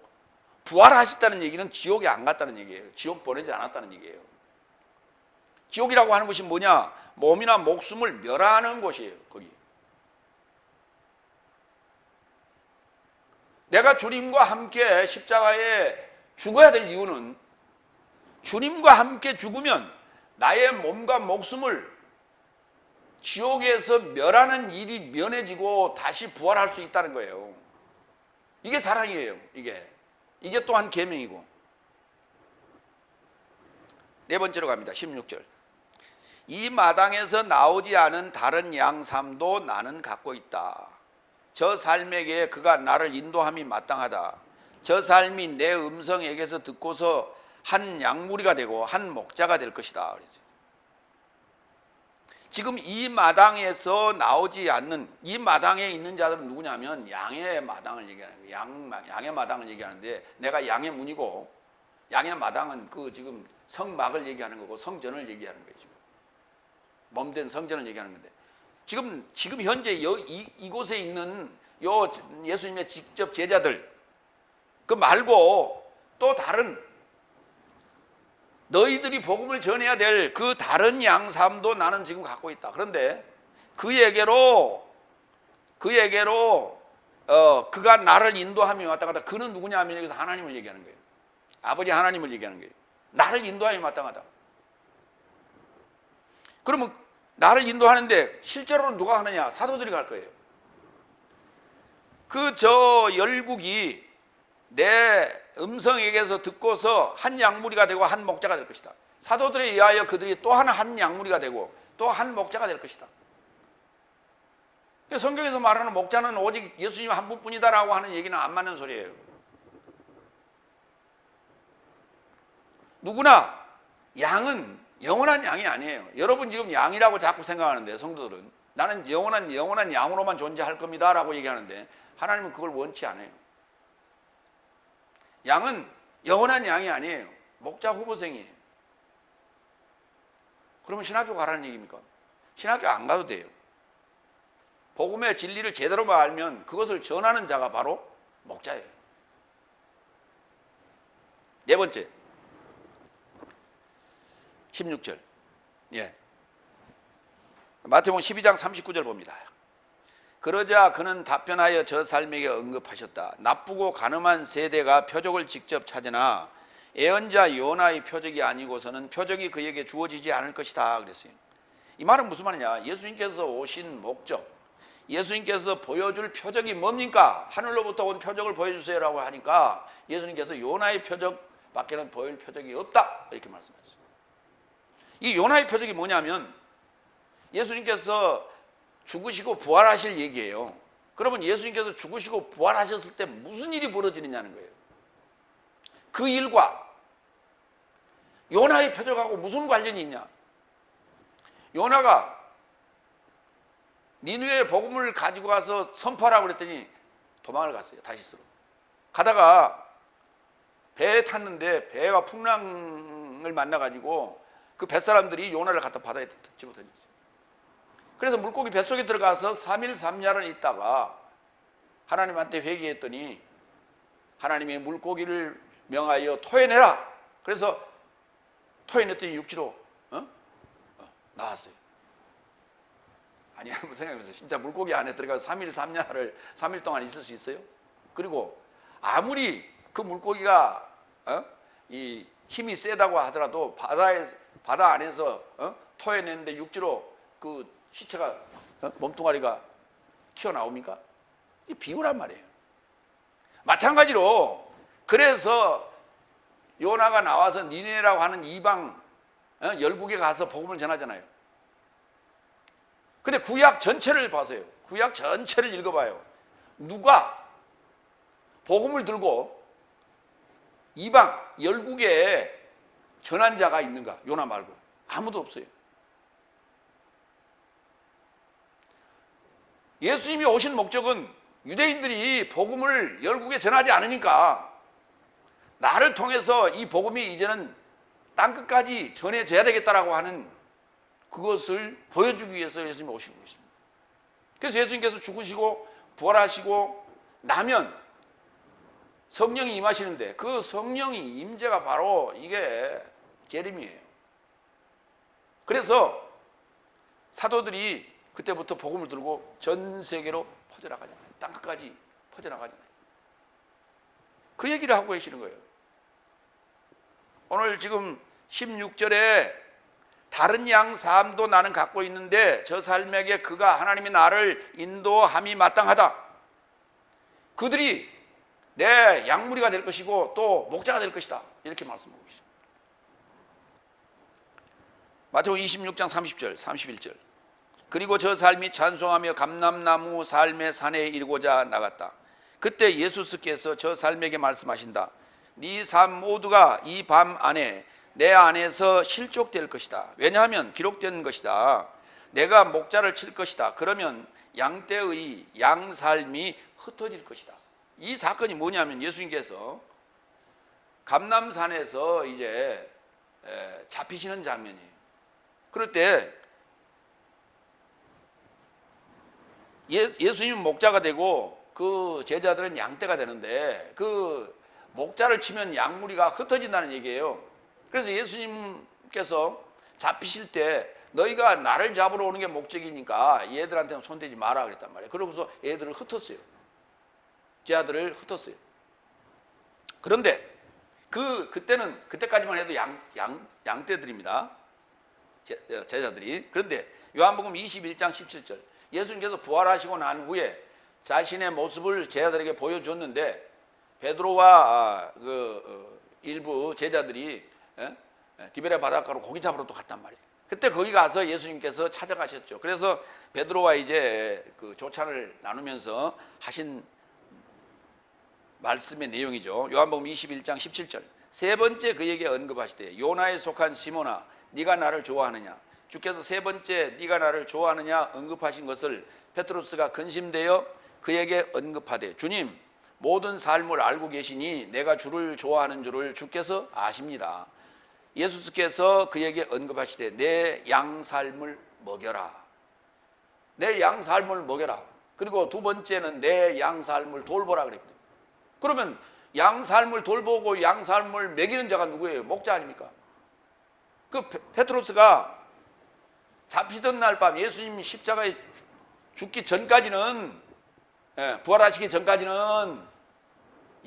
부활하셨다는 얘기는 지옥에 안 갔다는 얘기예요. 지옥 보내지 않았다는 얘기예요. 지옥이라고 하는 것이 뭐냐? 몸이나 목숨을 멸하는 곳이에요. 거기. 내가 주님과 함께 십자가에 죽어야 될 이유는 주님과 함께 죽으면 나의 몸과 목숨을 지옥에서 멸하는 일이 면해지고 다시 부활할 수 있다는 거예요. 이게 사랑이에요. 이게 또한 계명이고. 네 번째로 갑니다. 16절. 이 마당에서 나오지 않은 다른 양 삶도 나는 갖고 있다. 저 삶에게 그가 나를 인도함이 마땅하다. 저 삶이 내 음성에게서 듣고서 한 양무리가 되고 한 목자가 될 것이다. 그랬어요. 지금 이 마당에서 나오지 않는, 이 마당에 있는 자들은 누구냐면 양의 마당을 얘기하는 거예요. 양의 마당을 얘기하는데, 내가 양의 문이고 양의 마당은 그 지금 성막을 얘기하는 거고 성전을 얘기하는 거예요. 지금 몸된 성전을 얘기하는 건데, 지금 현재 이곳에 있는 요 예수님의 직접 제자들 그 말고 또 다른, 너희들이 복음을 전해야 될 그 다른 양 삶도 나는 지금 갖고 있다. 그런데 그에게로 그가 나를 인도함이 마땅하다. 그는 누구냐 하면 여기서 하나님을 얘기하는 거예요. 아버지 하나님을 얘기하는 거예요. 나를 인도함이 마땅하다. 그러면 나를 인도하는데 실제로는 누가 하느냐? 사도들이 갈 거예요. 열국이 내 음성에게서 듣고서 한 양무리가 되고 한 목자가 될 것이다. 사도들에 의하여 그들이 또 한 양무리가 되고 또 한 목자가 될 것이다. 성경에서 말하는 목자는 오직 예수님 한 분뿐이다라고 하는 얘기는 안 맞는 소리예요. 누구나 양은 영원한 양이 아니에요. 여러분 지금 양이라고 자꾸 생각하는데, 성도들은 나는 영원한 양으로만 존재할 겁니다 라고 얘기하는데, 하나님은 그걸 원치 않아요. 양은 영원한 양이 아니에요. 목자 후보생이에요. 그러면 신학교 가라는 얘기입니까? 신학교 안 가도 돼요. 복음의 진리를 제대로만 알면 그것을 전하는 자가 바로 목자예요. 네 번째, 16절. 마태복음 12장 39절 봅니다. 그러자 그는 답변하여 저 삶에게 언급하셨다. 나쁘고 가늠한 세대가 표적을 직접 찾으나 예언자 요나의 표적이 아니고서는 표적이 그에게 주어지지 않을 것이다 그랬어요. 이 말은 무슨 말이냐? 예수님께서 오신 목적, 예수님께서 보여줄 표적이 뭡니까? 하늘로부터 온 표적을 보여주세요라고 하니까 예수님께서 요나의 표적밖에는 보일 표적이 없다 이렇게 말씀하셨어요. 이 요나의 표적이 뭐냐면 예수님께서 죽으시고 부활하실 얘기예요. 그러면 예수님께서 죽으시고 부활하셨을 때 무슨 일이 벌어지느냐는 거예요. 그 일과 요나의 표적하고 무슨 관련이 있냐? 요나가 니느웨의 복음을 가지고 가서 선포하라고 그랬더니 도망을 갔어요. 다시스로 가다가 배에 탔는데 배가 풍랑을 만나가지고 그 뱃사람들이 요나를 갖다 바다에 집어던졌어요. 그래서 물고기 뱃속에 들어가서 3일 3야를 있다가 하나님한테 회개했더니 하나님이 물고기를 명하여 토해내라. 그래서 토해냈더니 육지로 나왔어요. 아니, 한번 생각해보세요. 진짜 물고기 안에 들어가서 3일 3야를 3일 동안 있을 수 있어요? 그리고 아무리 그 물고기가 이 힘이 세다고 하더라도 바다 안에서 토해내는데 육지로 그 시체가 몸뚱아리가 튀어나옵니까? 이 비유란 말이에요. 마찬가지로 그래서 요나가 나와서 니네라고 하는 이방 열국에 가서 복음을 전하잖아요. 근데 구약 전체를 봐서요. 구약 전체를 읽어봐요. 누가 복음을 들고 이방 열국에 전한 자가 있는가? 요나 말고 아무도 없어요. 예수님이 오신 목적은 유대인들이 복음을 열국에 전하지 않으니까 나를 통해서 이 복음이 이제는 땅끝까지 전해져야 되겠다라고 하는 그것을 보여주기 위해서 예수님이 오신 것입니다. 그래서 예수님께서 죽으시고 부활하시고 나면 성령이 임하시는데 그 성령이 임재가 바로 이게 재림이에요. 그래서 사도들이 그때부터 복음을 들고 전 세계로 퍼져나가잖아요. 땅끝까지 퍼져나가잖아요. 그 얘기를 하고 계시는 거예요. 오늘 지금 16절에 다른 양 삶도 나는 갖고 있는데 저 삶에게 그가 하나님이 나를 인도함이 마땅하다. 그들이 내 양무리가 될 것이고 또 목자가 될 것이다. 이렇게 말씀하고 계십니다. 마태복음 26장 30절 31절. 그리고 저 삶이 찬송하며 감람나무 삶의 산에 이르고자 나갔다. 그때 예수께서 저 삶에게 말씀하신다. 네 삶 모두가 이 밤 안에 내 안에서 실족될 것이다. 왜냐하면 기록된 것이다. 내가 목자를 칠 것이다. 그러면 양떼의 양삶이 흩어질 것이다. 이 사건이 뭐냐면 예수님께서 감람산에서 이제 잡히시는 장면이에요. 그럴 때 예수님은 목자가 되고 그 제자들은 양떼가 되는데 그 목자를 치면 양무리가 흩어진다는 얘기예요. 그래서 예수님께서 잡히실 때 너희가 나를 잡으러 오는 게 목적이니까 얘들한테는 손대지 마라 그랬단 말이에요. 그러고서 얘들을 흩었어요. 제자들을 흩었어요. 그런데 그때까지만 해도 양떼들입니다. 제자들이. 그런데 요한복음 21장 17절 예수님께서 부활하시고 난 후에 자신의 모습을 제자들에게 보여줬는데 베드로와 일부 제자들이 디베랴 바닷가로 고기 잡으러 또 갔단 말이에요. 그때 거기 가서 예수님께서 찾아가셨죠. 그래서 베드로와 이제 그 조찬을 나누면서 하신 말씀의 내용이죠. 요한복음 21장 17절. 세 번째 그에게 언급하시되 요나에 속한 시몬아 네가 나를 좋아하느냐. 주께서 세 번째 네가 나를 좋아하느냐 언급하신 것을 베드로스가 근심되어 그에게 언급하되 주님 모든 삶을 알고 계시니 내가 주를 좋아하는 줄을 주께서 아십니다. 예수께서 그에게 언급하시되 내 양삶을 먹여라. 내 양삶을 먹여라. 그리고 두 번째는 내 양삶을 돌보라 그랬거든요. 그러면 양삶을 돌보고 양삶을 먹이는 자가 누구예요? 목자 아닙니까? 그 베드로스가 잡히던 날 밤 예수님이 십자가에 죽기 전까지는 부활하시기 전까지는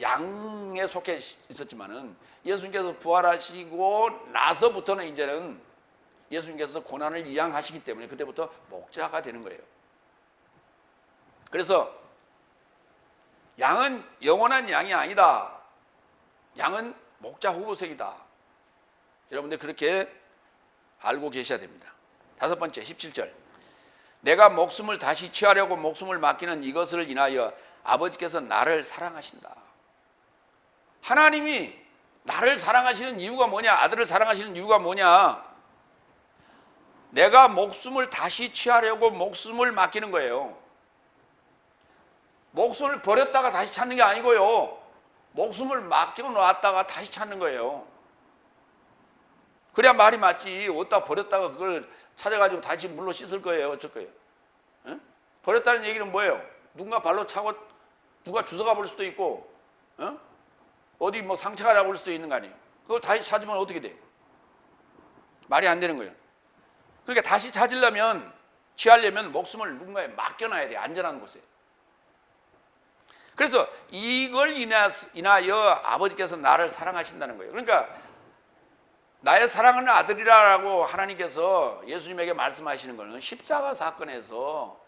양에 속해 있었지만은 예수님께서 부활하시고 나서부터는 이제는 예수님께서 고난을 이양하시기 때문에 그때부터 목자가 되는 거예요. 그래서 양은 영원한 양이 아니다. 양은 목자 후보색이다. 여러분들 그렇게 알고 계셔야 됩니다. 다섯 번째 17절. 내가 목숨을 다시 취하려고 목숨을 맡기는 이것을 인하여 아버지께서 나를 사랑하신다. 하나님이 나를 사랑하시는 이유가 뭐냐? 아들을 사랑하시는 이유가 뭐냐? 내가 목숨을 다시 취하려고 목숨을 맡기는 거예요. 목숨을 버렸다가 다시 찾는 게 아니고요. 목숨을 맡겨놓았다가 다시 찾는 거예요. 그래야 말이 맞지. 어디다 버렸다가 그걸 찾아가지고 다시 물로 씻을 거예요. 어쩔 거예요. 에? 버렸다는 얘기는 뭐예요? 누군가 발로 차고 누가 주워가 볼 수도 있고 어디 뭐 상처가 나볼 수도 있는 거 아니에요. 그걸 다시 찾으면 어떻게 돼요? 말이 안 되는 거예요. 그러니까 다시 찾으려면 취하려면 목숨을 누군가에 맡겨놔야 돼요. 안전한 곳에. 그래서 이걸 인하여 아버지께서 나를 사랑하신다는 거예요. 그러니까 나의 사랑하는 아들이라고 하나님께서 예수님에게 말씀하시는 것은 십자가 사건에서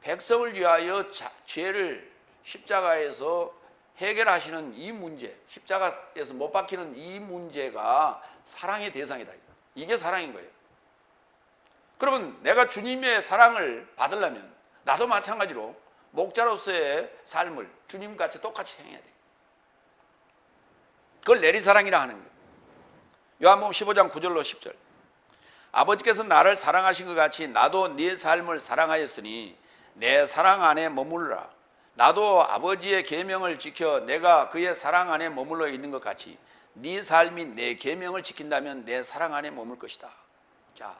백성을 위하여 죄를 십자가에서 해결하시는 이 문제, 십자가에서 못 박히는 이 문제가 사랑의 대상이다. 이게 사랑인 거예요. 그러면 내가 주님의 사랑을 받으려면 나도 마찬가지로 목자로서의 삶을 주님같이 똑같이 행해야 돼요. 그걸 내리사랑이라 하는 거예요. 요한복음 15장 9절로 10절. 아버지께서 나를 사랑하신 것 같이 나도 네 삶을 사랑하였으니 내 사랑 안에 머물러라. 나도 아버지의 계명을 지켜 내가 그의 사랑 안에 머물러 있는 것 같이 네 삶이 내 계명을 지킨다면 내 사랑 안에 머물 것이다. 자,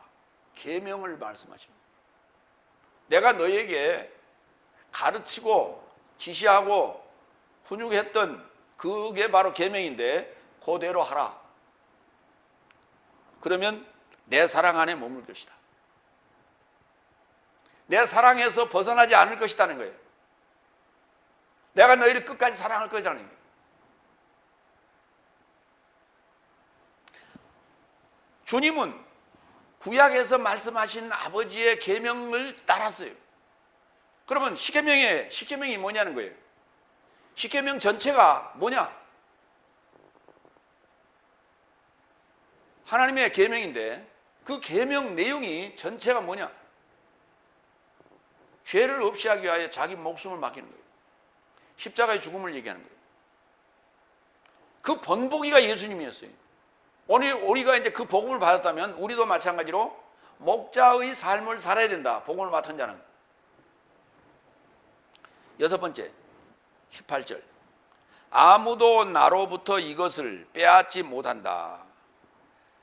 계명을 말씀하십니다. 내가 너에게 가르치고 지시하고 훈육했던 그게 바로 계명인데 그대로 하라. 그러면 내 사랑 안에 머물 것이다. 내 사랑에서 벗어나지 않을 것이라는 거예요. 내가 너희를 끝까지 사랑할 거라는 거예요. 주님은 구약에서 말씀하신 아버지의 계명을 따랐어요. 그러면 십계명이 뭐냐는 거예요. 십계명 전체가 뭐냐? 하나님의 계명인데 그 계명 내용이 전체가 뭐냐? 죄를 없이 하기 위하여 자기 목숨을 맡기는 거예요. 십자가의 죽음을 얘기하는 거예요. 그 번복이가 예수님이었어요. 오늘 우리가 이제 그 복음을 받았다면 우리도 마찬가지로 목자의 삶을 살아야 된다. 복음을 맡은 자는. 여섯 번째, 18절. 아무도 나로부터 이것을 빼앗지 못한다.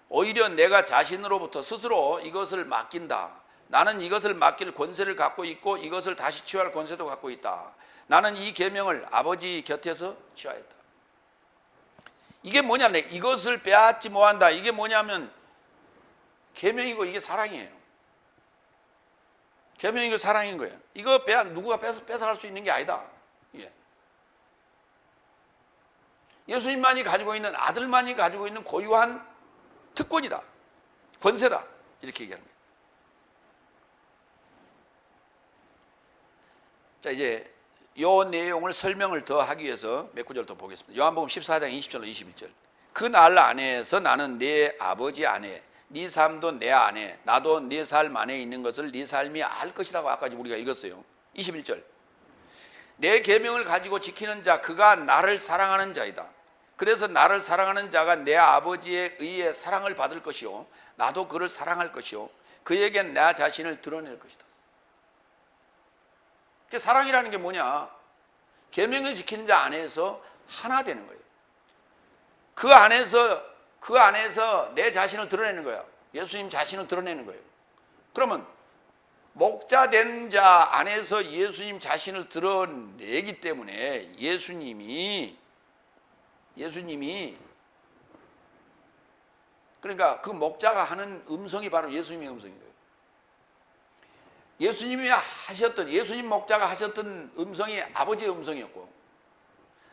오히려 내가 자신으로부터 스스로 이것을 맡긴다. 나는 이것을 맡길 권세를 갖고 있고 이것을 다시 취할 권세도 갖고 있다. 나는 이 계명을 아버지 곁에서 취하였다. 이게 뭐냐? 이것을 빼앗지 못한다. 이게 뭐냐면 계명이고 이게 사랑이에요. 계명이고 사랑인 거예요. 이거 누구가 뺏어갈 수 있는 게 아니다. 예. 예수님만이 가지고 있는, 아들만이 가지고 있는 고유한 특권이다. 권세다. 이렇게 얘기하는 거예요. 자, 이제 이 내용을 설명을 더 하기 위해서 몇 구절 더 보겠습니다. 요한복음 14장 20절로 21절. 그 날 안에서 나는 네 아버지 안에, 네 삶도 내 안에, 나도 네 삶 안에 있는 것을 네 삶이 알 것이라고 아까 우리가 읽었어요. 21절. 내 계명을 가지고 지키는 자, 그가 나를 사랑하는 자이다. 그래서 나를 사랑하는 자가 내 아버지에 의해 사랑을 받을 것이요, 나도 그를 사랑할 것이요, 그에겐 나 자신을 드러낼 것이다. 사랑이라는 게 뭐냐? 계명을 지키는 자 안에서 하나 되는 거예요. 그 안에서 내 자신을 드러내는 거야. 예수님 자신을 드러내는 거예요. 그러면 목자 된 자 안에서 예수님 자신을 드러내기 때문에 예수님이 그러니까 그 목자가 하는 음성이 바로 예수님의 음성인 거예요. 예수님 목자가 하셨던 음성이 아버지의 음성이었고,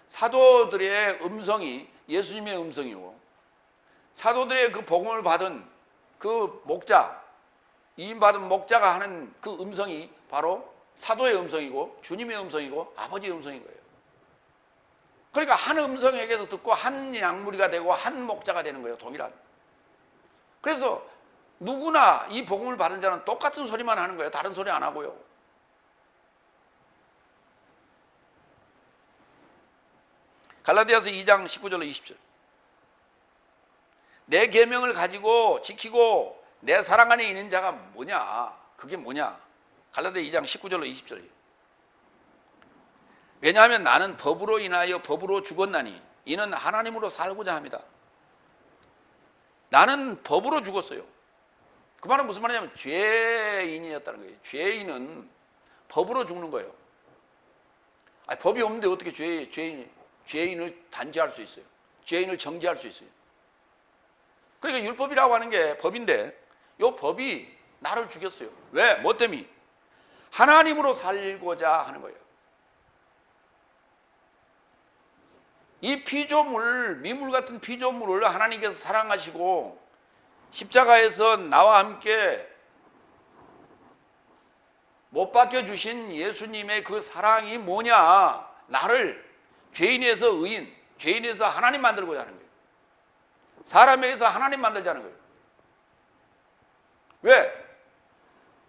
사도들의 음성이 예수님의 음성이고, 사도들의 그 복음을 받은 그 목자, 이임받은 목자가 하는 그 음성이 바로 사도의 음성이고 주님의 음성이고 아버지의 음성인 거예요. 그러니까 한 음성에게서 듣고 한 양무리가 되고 한 목자가 되는 거예요. 동일한. 그래서 누구나 이 복음을 받은 자는 똑같은 소리만 하는 거예요. 다른 소리 안 하고요. 갈라디아서 2장 19절로 20절. 내 계명을 가지고 지키고 내 사랑 안에 있는 자가 뭐냐? 그게 뭐냐? 갈라디아 2장 19절로 20절이에요. 왜냐하면 나는 법으로 인하여 법으로 죽었나니 이는 하나님으로 살고자 합니다. 나는 법으로 죽었어요. 그 말은 무슨 말이냐면 죄인이었다는 거예요. 죄인은 법으로 죽는 거예요. 아니, 법이 없는데 어떻게 죄인을 단죄할 수 있어요? 죄인을 정죄할 수 있어요? 그러니까 율법이라고 하는 게 법인데 이 법이 나를 죽였어요. 왜? 뭐 때문에? 하나님으로 살고자 하는 거예요. 이 피조물, 미물 같은 피조물을 하나님께서 사랑하시고 십자가에서 나와 함께 못 박혀주신 예수님의 그 사랑이 뭐냐? 나를 죄인에서 의인, 죄인에서 하나님 만들고자 하는 거예요. 사람에게서 하나님 만들자는 거예요. 왜?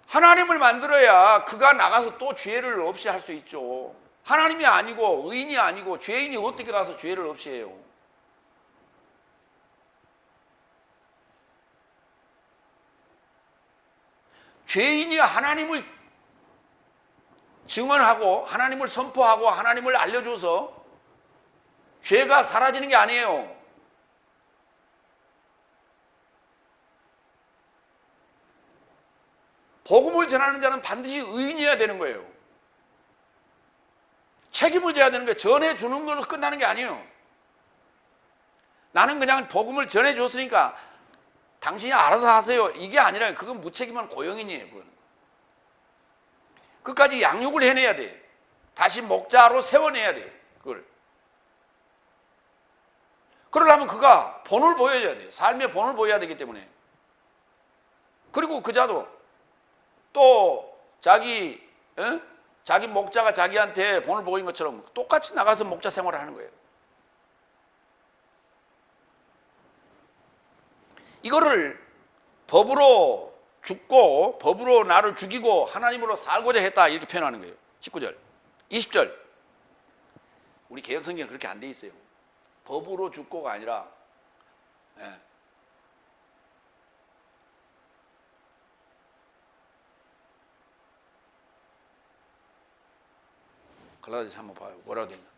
하나님을 만들어야 그가 나가서 또 죄를 없이 할 수 있죠. 하나님이 아니고 의인이 아니고 죄인이 어떻게 가서 죄를 없이 해요? 죄인이 하나님을 증언하고 하나님을 선포하고 하나님을 알려줘서 죄가 사라지는 게 아니에요. 복음을 전하는 자는 반드시 의인이어야 되는 거예요. 책임을 져야 되는 거예요. 전해주는 걸로 끝나는 게 아니에요. 나는 그냥 복음을 전해줬으니까 당신이 알아서 하세요. 이게 아니라 그건 무책임한 고용인이에요. 그건. 끝까지 양육을 해내야 돼. 다시 목자로 세워내야 돼. 그걸. 그러려면 그가 본을 보여야 돼. 삶의 본을 보여야 되기 때문에. 그리고 그자도 또 자기 목자가 자기한테 본을 보인 것처럼 똑같이 나가서 목자 생활을 하는 거예요. 이거를 법으로 죽고 법으로 나를 죽이고 하나님으로 살고자 했다 이렇게 표현하는 거예요. 19절 20절 우리 개혁성경은 그렇게 안 돼 있어요. 법으로 죽고가 아니라 갈라디아서 한번 봐요. 뭐라고 되어 있나.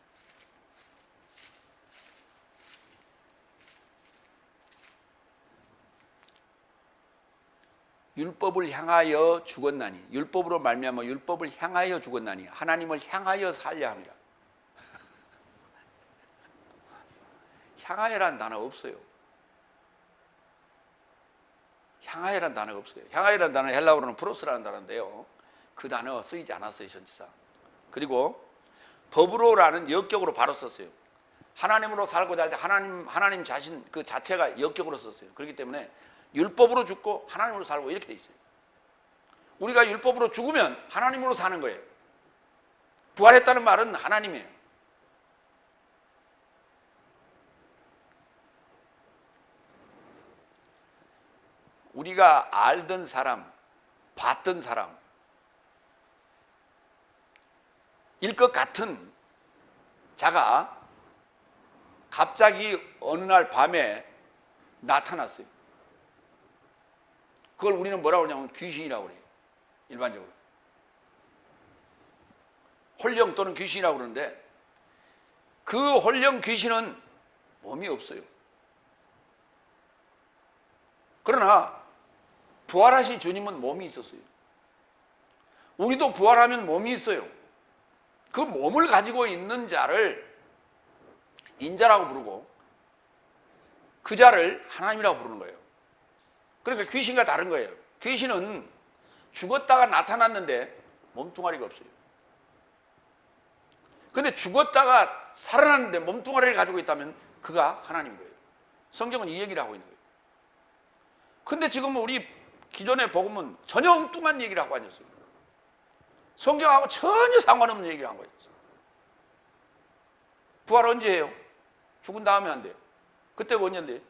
율법을 향하여 죽었나니 율법으로 말미암아 율법을 향하여 죽었나니 하나님을 향하여 살려 합니다. 향하여란 단어 없어요. 향하여란 단어가 없어요. 향하여란 단어는 헬라어로는 프로스라는 단어인데요. 그 단어 쓰이지 않았어요, 전치사. 그리고 법으로라는 역격으로 바로 썼어요. 하나님으로 살고자 할 때 하나님 자신 그 자체가 역격으로 썼어요. 그렇기 때문에 율법으로 죽고 하나님으로 살고 이렇게 돼 있어요. 우리가 율법으로 죽으면 하나님으로 사는 거예요. 부활했다는 말은 하나님이에요. 우리가 알던 사람, 봤던 사람 일 것 같은 자가 갑자기 어느 날 밤에 나타났어요. 그걸 우리는 뭐라고 그러냐면 귀신이라고 그래요. 일반적으로 홀령 또는 귀신이라고 그러는데 그 홀령 귀신은 몸이 없어요. 그러나 부활하신 주님은 몸이 있었어요. 우리도 부활하면 몸이 있어요. 그 몸을 가지고 있는 자를 인자라고 부르고 그 자를 하나님이라고 부르는 거예요. 그러니까 귀신과 다른 거예요. 귀신은 죽었다가 나타났는데 몸뚱아리가 없어요. 근데 죽었다가 살아났는데 몸뚱아리를 가지고 있다면 그가 하나님인 거예요. 성경은 이 얘기를 하고 있는 거예요. 근데 지금 우리 기존의 복음은 전혀 엉뚱한 얘기를 하고 앉았어요. 성경하고 전혀 상관없는 얘기를 한 거예요. 부활 언제 해요? 죽은 다음에 한대요. 그때가 언젠데?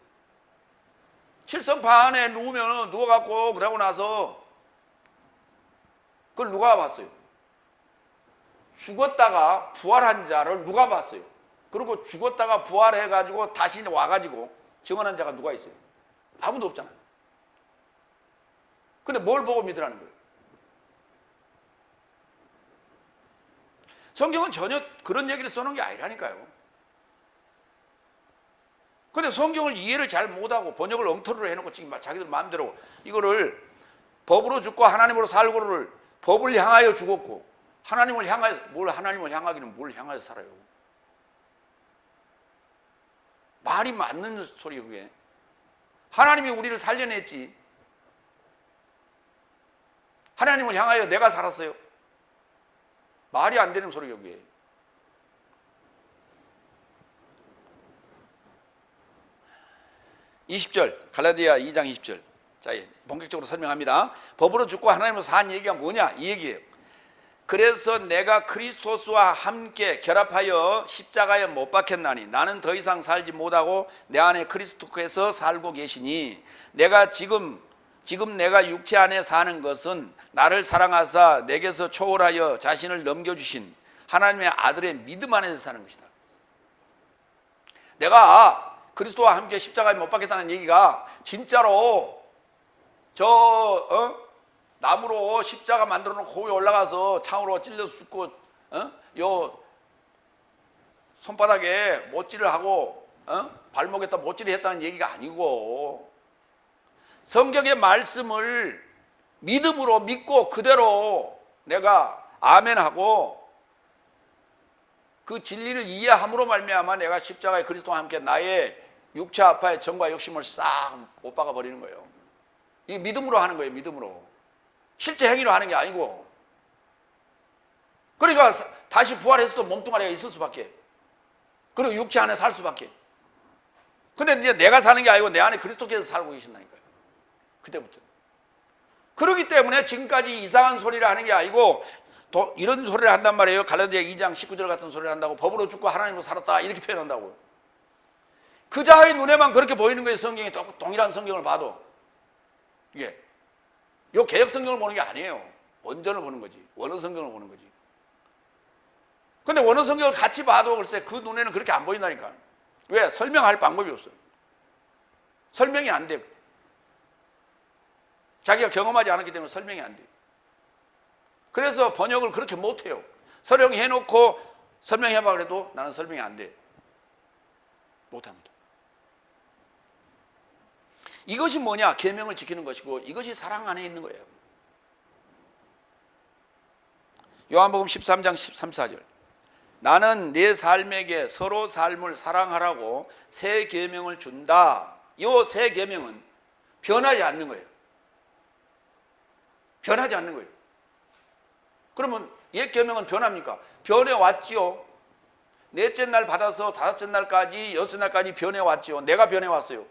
칠성판에 누우면 누워갖고 그러고 나서 그걸 누가 봤어요? 죽었다가 부활한 자를 누가 봤어요? 그리고 죽었다가 부활해가지고 다시 와가지고 증언한 자가 누가 있어요? 아무도 없잖아요. 근데 뭘 보고 믿으라는 거예요? 성경은 전혀 그런 얘기를 써놓은 게 아니라니까요. 근데 성경을 이해를 잘 못하고 번역을 엉터리로 해놓고 지금 자기들 마음대로 이거를 법으로 죽고 하나님으로 살고를 법을 향하여 죽었고 하나님을 향하여 뭘 하나님을 향하기는 뭘 향하여 살아요. 말이 맞는 소리예요. 그게 하나님이 우리를 살려냈지 하나님을 향하여 내가 살았어요. 말이 안 되는 소리예요. 그게. 갈라디아 2장 20절. 자, 본격적으로 설명합니다. 법으로 죽고 하나님으로 산 얘기가 뭐냐? 이 얘기예요. 그래서 내가 그리스도스와 함께 결합하여 십자가에 못 박혔나니 나는 더 이상 살지 못하고 내 안에 그리스도께서 살고 계시니 내가 지금 내가 육체 안에 사는 것은 나를 사랑하사 내게서 초월하여 자신을 넘겨주신 하나님의 아들의 믿음 안에서 사는 것이다. 내가 그리스도와 함께 십자가에 못 박혔다는 얘기가 진짜로 나무로 십자가 만들어 놓고 거기 올라가서 창으로 찔려서 죽고 요 손바닥에 못질을 하고 발목에다 못질을 했다는 얘기가 아니고 성경의 말씀을 믿음으로 믿고 그대로 내가 아멘하고 그 진리를 이해함으로 말미암아 내가 십자가에 그리스도와 함께 나의 육체 아파의 정과 욕심을 싹 못 박아 버리는 거예요. 이게 믿음으로 하는 거예요. 믿음으로. 실제 행위로 하는 게 아니고. 그러니까 다시 부활했어도 몸뚱아리가 있을 수밖에. 그리고 육체 안에 살 수밖에. 근데 이제 내가 사는 게 아니고 내 안에 그리스도께서 살고 계신다니까요. 그때부터. 그렇기 때문에 지금까지 이상한 소리를 하는 게 아니고 이런 소리를 한단 말이에요. 갈라디아 2장 19절 같은 소리를 한다고. 법으로 죽고 하나님으로 살았다 이렇게 표현한다고요. 그 자의 눈에만 그렇게 보이는 거예요. 성경이 동일한 성경을 봐도. 이게 요 개혁 성경을 보는 게 아니에요. 원전을 보는 거지. 원어 성경을 보는 거지. 근데 원어 성경을 같이 봐도 글쎄 그 눈에는 그렇게 안 보인다니까. 왜? 설명할 방법이 없어요. 설명이 안 돼. 자기가 경험하지 않았기 때문에 설명이 안 돼. 그래서 번역을 그렇게 못해요. 설명해놓고 설명해봐 그래도 나는 설명이 안 돼. 못합니다. 이것이 뭐냐? 계명을 지키는 것이고 이것이 사랑 안에 있는 거예요. 요한복음 13장 13, 14절. 나는 내 삶에게 서로 삶을 사랑하라고 새 계명을 준다. 이 새 계명은 변하지 않는 거예요. 변하지 않는 거예요. 그러면 옛 계명은 변합니까? 변해왔지요. 넷째 날 받아서 다섯째 날까지 여섯 날까지 변해왔지요. 내가 변해왔어요.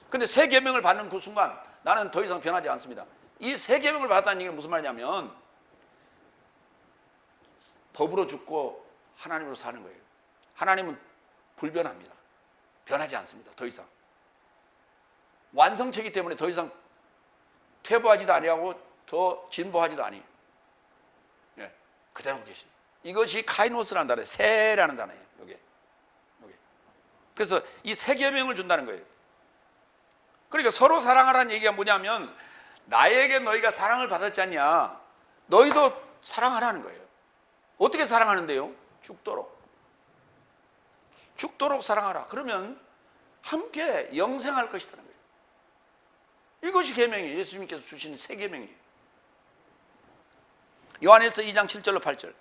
근데 새 계명을 받는 그 순간 나는 더 이상 변하지 않습니다. 이 새 계명을 받았다는 얘기는 무슨 말이냐면 법으로 죽고 하나님으로 사는 거예요. 하나님은 불변합니다. 변하지 않습니다. 더 이상. 완성체이기 때문에 더 이상 퇴보하지도 아니하고 더 진보하지도 아니에요. 네, 그대로 계십니다. 이것이 카이노스라는 단어예요. 새라는 단어예요. 요게. 그래서 이 새 계명을 준다는 거예요. 그러니까 서로 사랑하라는 얘기가 뭐냐면 나에게 너희가 사랑을 받았지 않냐? 너희도 사랑하라는 거예요. 어떻게 사랑하는데요? 죽도록. 죽도록 사랑하라. 그러면 함께 영생할 것이라는 거예요. 이것이 계명이에요. 예수님께서 주신 새 계명이에요. 요한일서 2장 7절로 8절.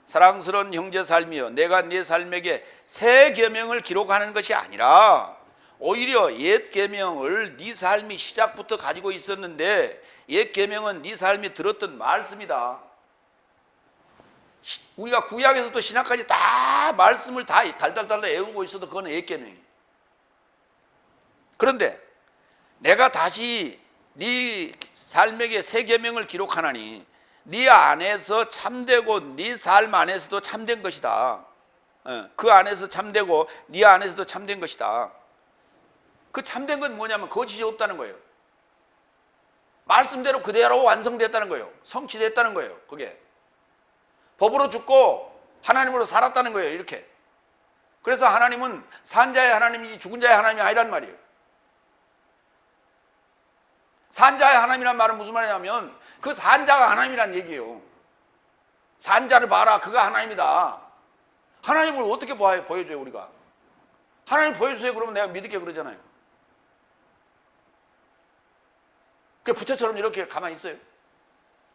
사랑스러운 형제 삶이여 내가 네 삶에게 새 계명을 기록하는 것이 아니라 오히려 옛 계명을 네 삶이 시작부터 가지고 있었는데 옛 계명은 네 삶이 들었던 말씀이다. 우리가 구약에서도 신약까지 다 말씀을 다 달달달 외우고 있어도 그건 옛 계명이에요. 그런데 내가 다시 네 삶에게 새 계명을 기록하나니 네 안에서 참되고 네 삶 안에서도 참된 것이다. 그 안에서 참되고 네 안에서도 참된 것이다. 그 참된 건 뭐냐면 거짓이 없다는 거예요. 말씀대로 그대로 완성됐다는 거예요. 성취됐다는 거예요. 그게 법으로 죽고 하나님으로 살았다는 거예요. 이렇게. 그래서 하나님은 산자의 하나님이지 죽은 자의 하나님이 아니란 말이에요. 산자의 하나님이란 말은 무슨 말이냐면 그 산자가 하나님이란 얘기예요. 산자를 봐라. 그가 하나님이다. 하나님을 어떻게 보여줘요 우리가? 하나님 보여주세요 그러면 내가 믿을게 그러잖아요. 그 부처처럼 이렇게 가만히 있어요.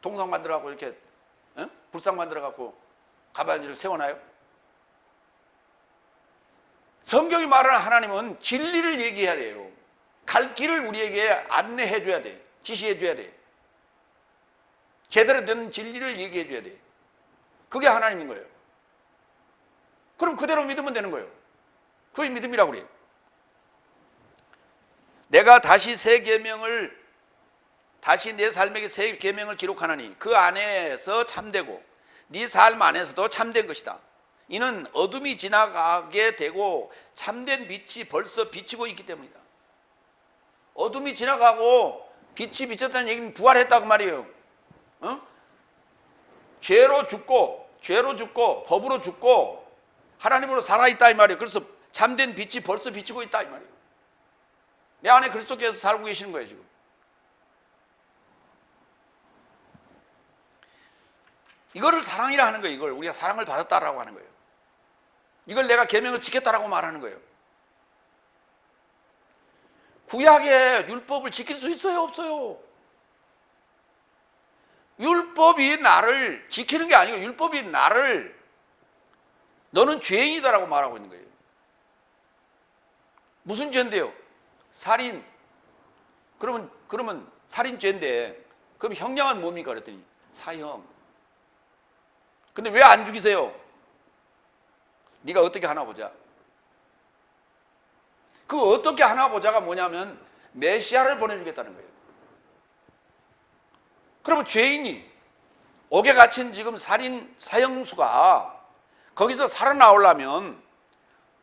동상 만들어갖고 이렇게 불상 만들어갖고 가만히 이렇게 세워놔요. 성경이 말하는 하나님은 진리를 얘기해야 돼요. 갈 길을 우리에게 안내해 줘야 돼. 지시해 줘야 돼. 제대로 된 진리를 얘기해 줘야 돼. 그게 하나님인 거예요. 그럼 그대로 믿으면 되는 거예요. 그게 믿음이라고 그래요. 내가 다시 내 삶에게 새 계명을 기록하나니 그 안에서 참되고 네 삶 안에서도 참된 것이다. 이는 어둠이 지나가게 되고 참된 빛이 벌써 비치고 있기 때문이다. 어둠이 지나가고 빛이 비쳤다는 얘기는 부활했다고 말이에요. 죄로 죽고 법으로 죽고 하나님으로 살아있다 이 말이에요. 그래서 참된 빛이 벌써 비치고 있다 이 말이에요. 내 안에 그리스도께서 살고 계시는 거예요 지금. 이거를 사랑이라 하는 거예요. 이걸 우리가 사랑을 받았다라고 하는 거예요. 이걸 내가 계명을 지켰다라고 말하는 거예요. 구약의 율법을 지킬 수 있어요? 없어요? 율법이 나를 지키는 게 아니고 율법이 나를 너는 죄인이다라고 말하고 있는 거예요. 무슨 죄인데요? 살인. 그러면 살인죄인데 그럼 형량은 뭡니까? 그랬더니 사형. 근데 왜 안 죽이세요? 네가 어떻게 하나 보자. 그 어떻게 하나 보자가 뭐냐면 메시아를 보내주겠다는 거예요. 그러면 죄인이 옥에 갇힌 지금 살인 사형수가 거기서 살아나오려면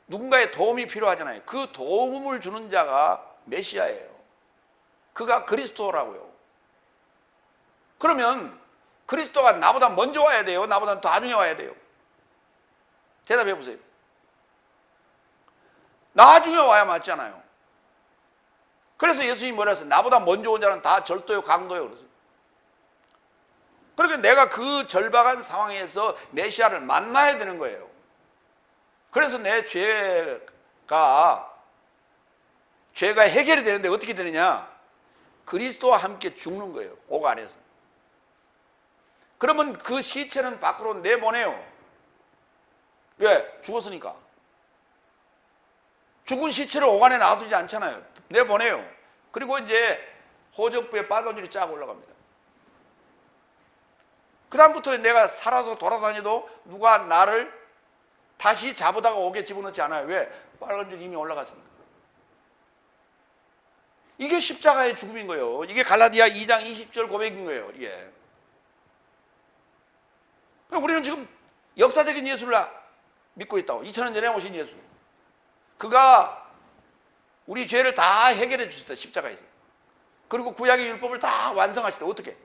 누군가의 도움이 필요하잖아요. 그 도움을 주는 자가 메시아예요. 그가 그리스도라고요. 그러면 그리스도가 나보다 먼저 와야 돼요? 나보다 나중에 와야 돼요? 대답해 보세요. 나중에 와야 맞잖아요. 그래서 예수님이 뭐라 했어요? 나보다 먼저 온 자는 다 절도요, 강도요. 그랬어요. 그러니까 내가 그 절박한 상황에서 메시아를 만나야 되는 거예요. 그래서 내 죄가 해결이 되는데 어떻게 되느냐? 그리스도와 함께 죽는 거예요. 옥 안에서. 그러면 그 시체는 밖으로 내보내요. 왜? 죽었으니까. 죽은 시체를 옥 안에 놔두지 않잖아요. 내보내요. 그리고 이제 호접부에 빨간 줄이 쫙 올라갑니다. 그 다음부터 내가 살아서 돌아다녀도 누가 나를 다시 잡으다가 옥에 집어넣지 않아요. 왜? 빨간 줄이 이미 올라갔으니까. 이게 십자가의 죽음인 거예요. 이게 갈라디아 2장 20절 고백인 거예요. 이게. 우리는 지금 역사적인 예수를 믿고 있다고. 2000년 전에 오신 예수. 그가 우리 죄를 다 해결해 주셨다. 십자가에서. 그리고 구약의 율법을 다 완성하시다. 어떻게?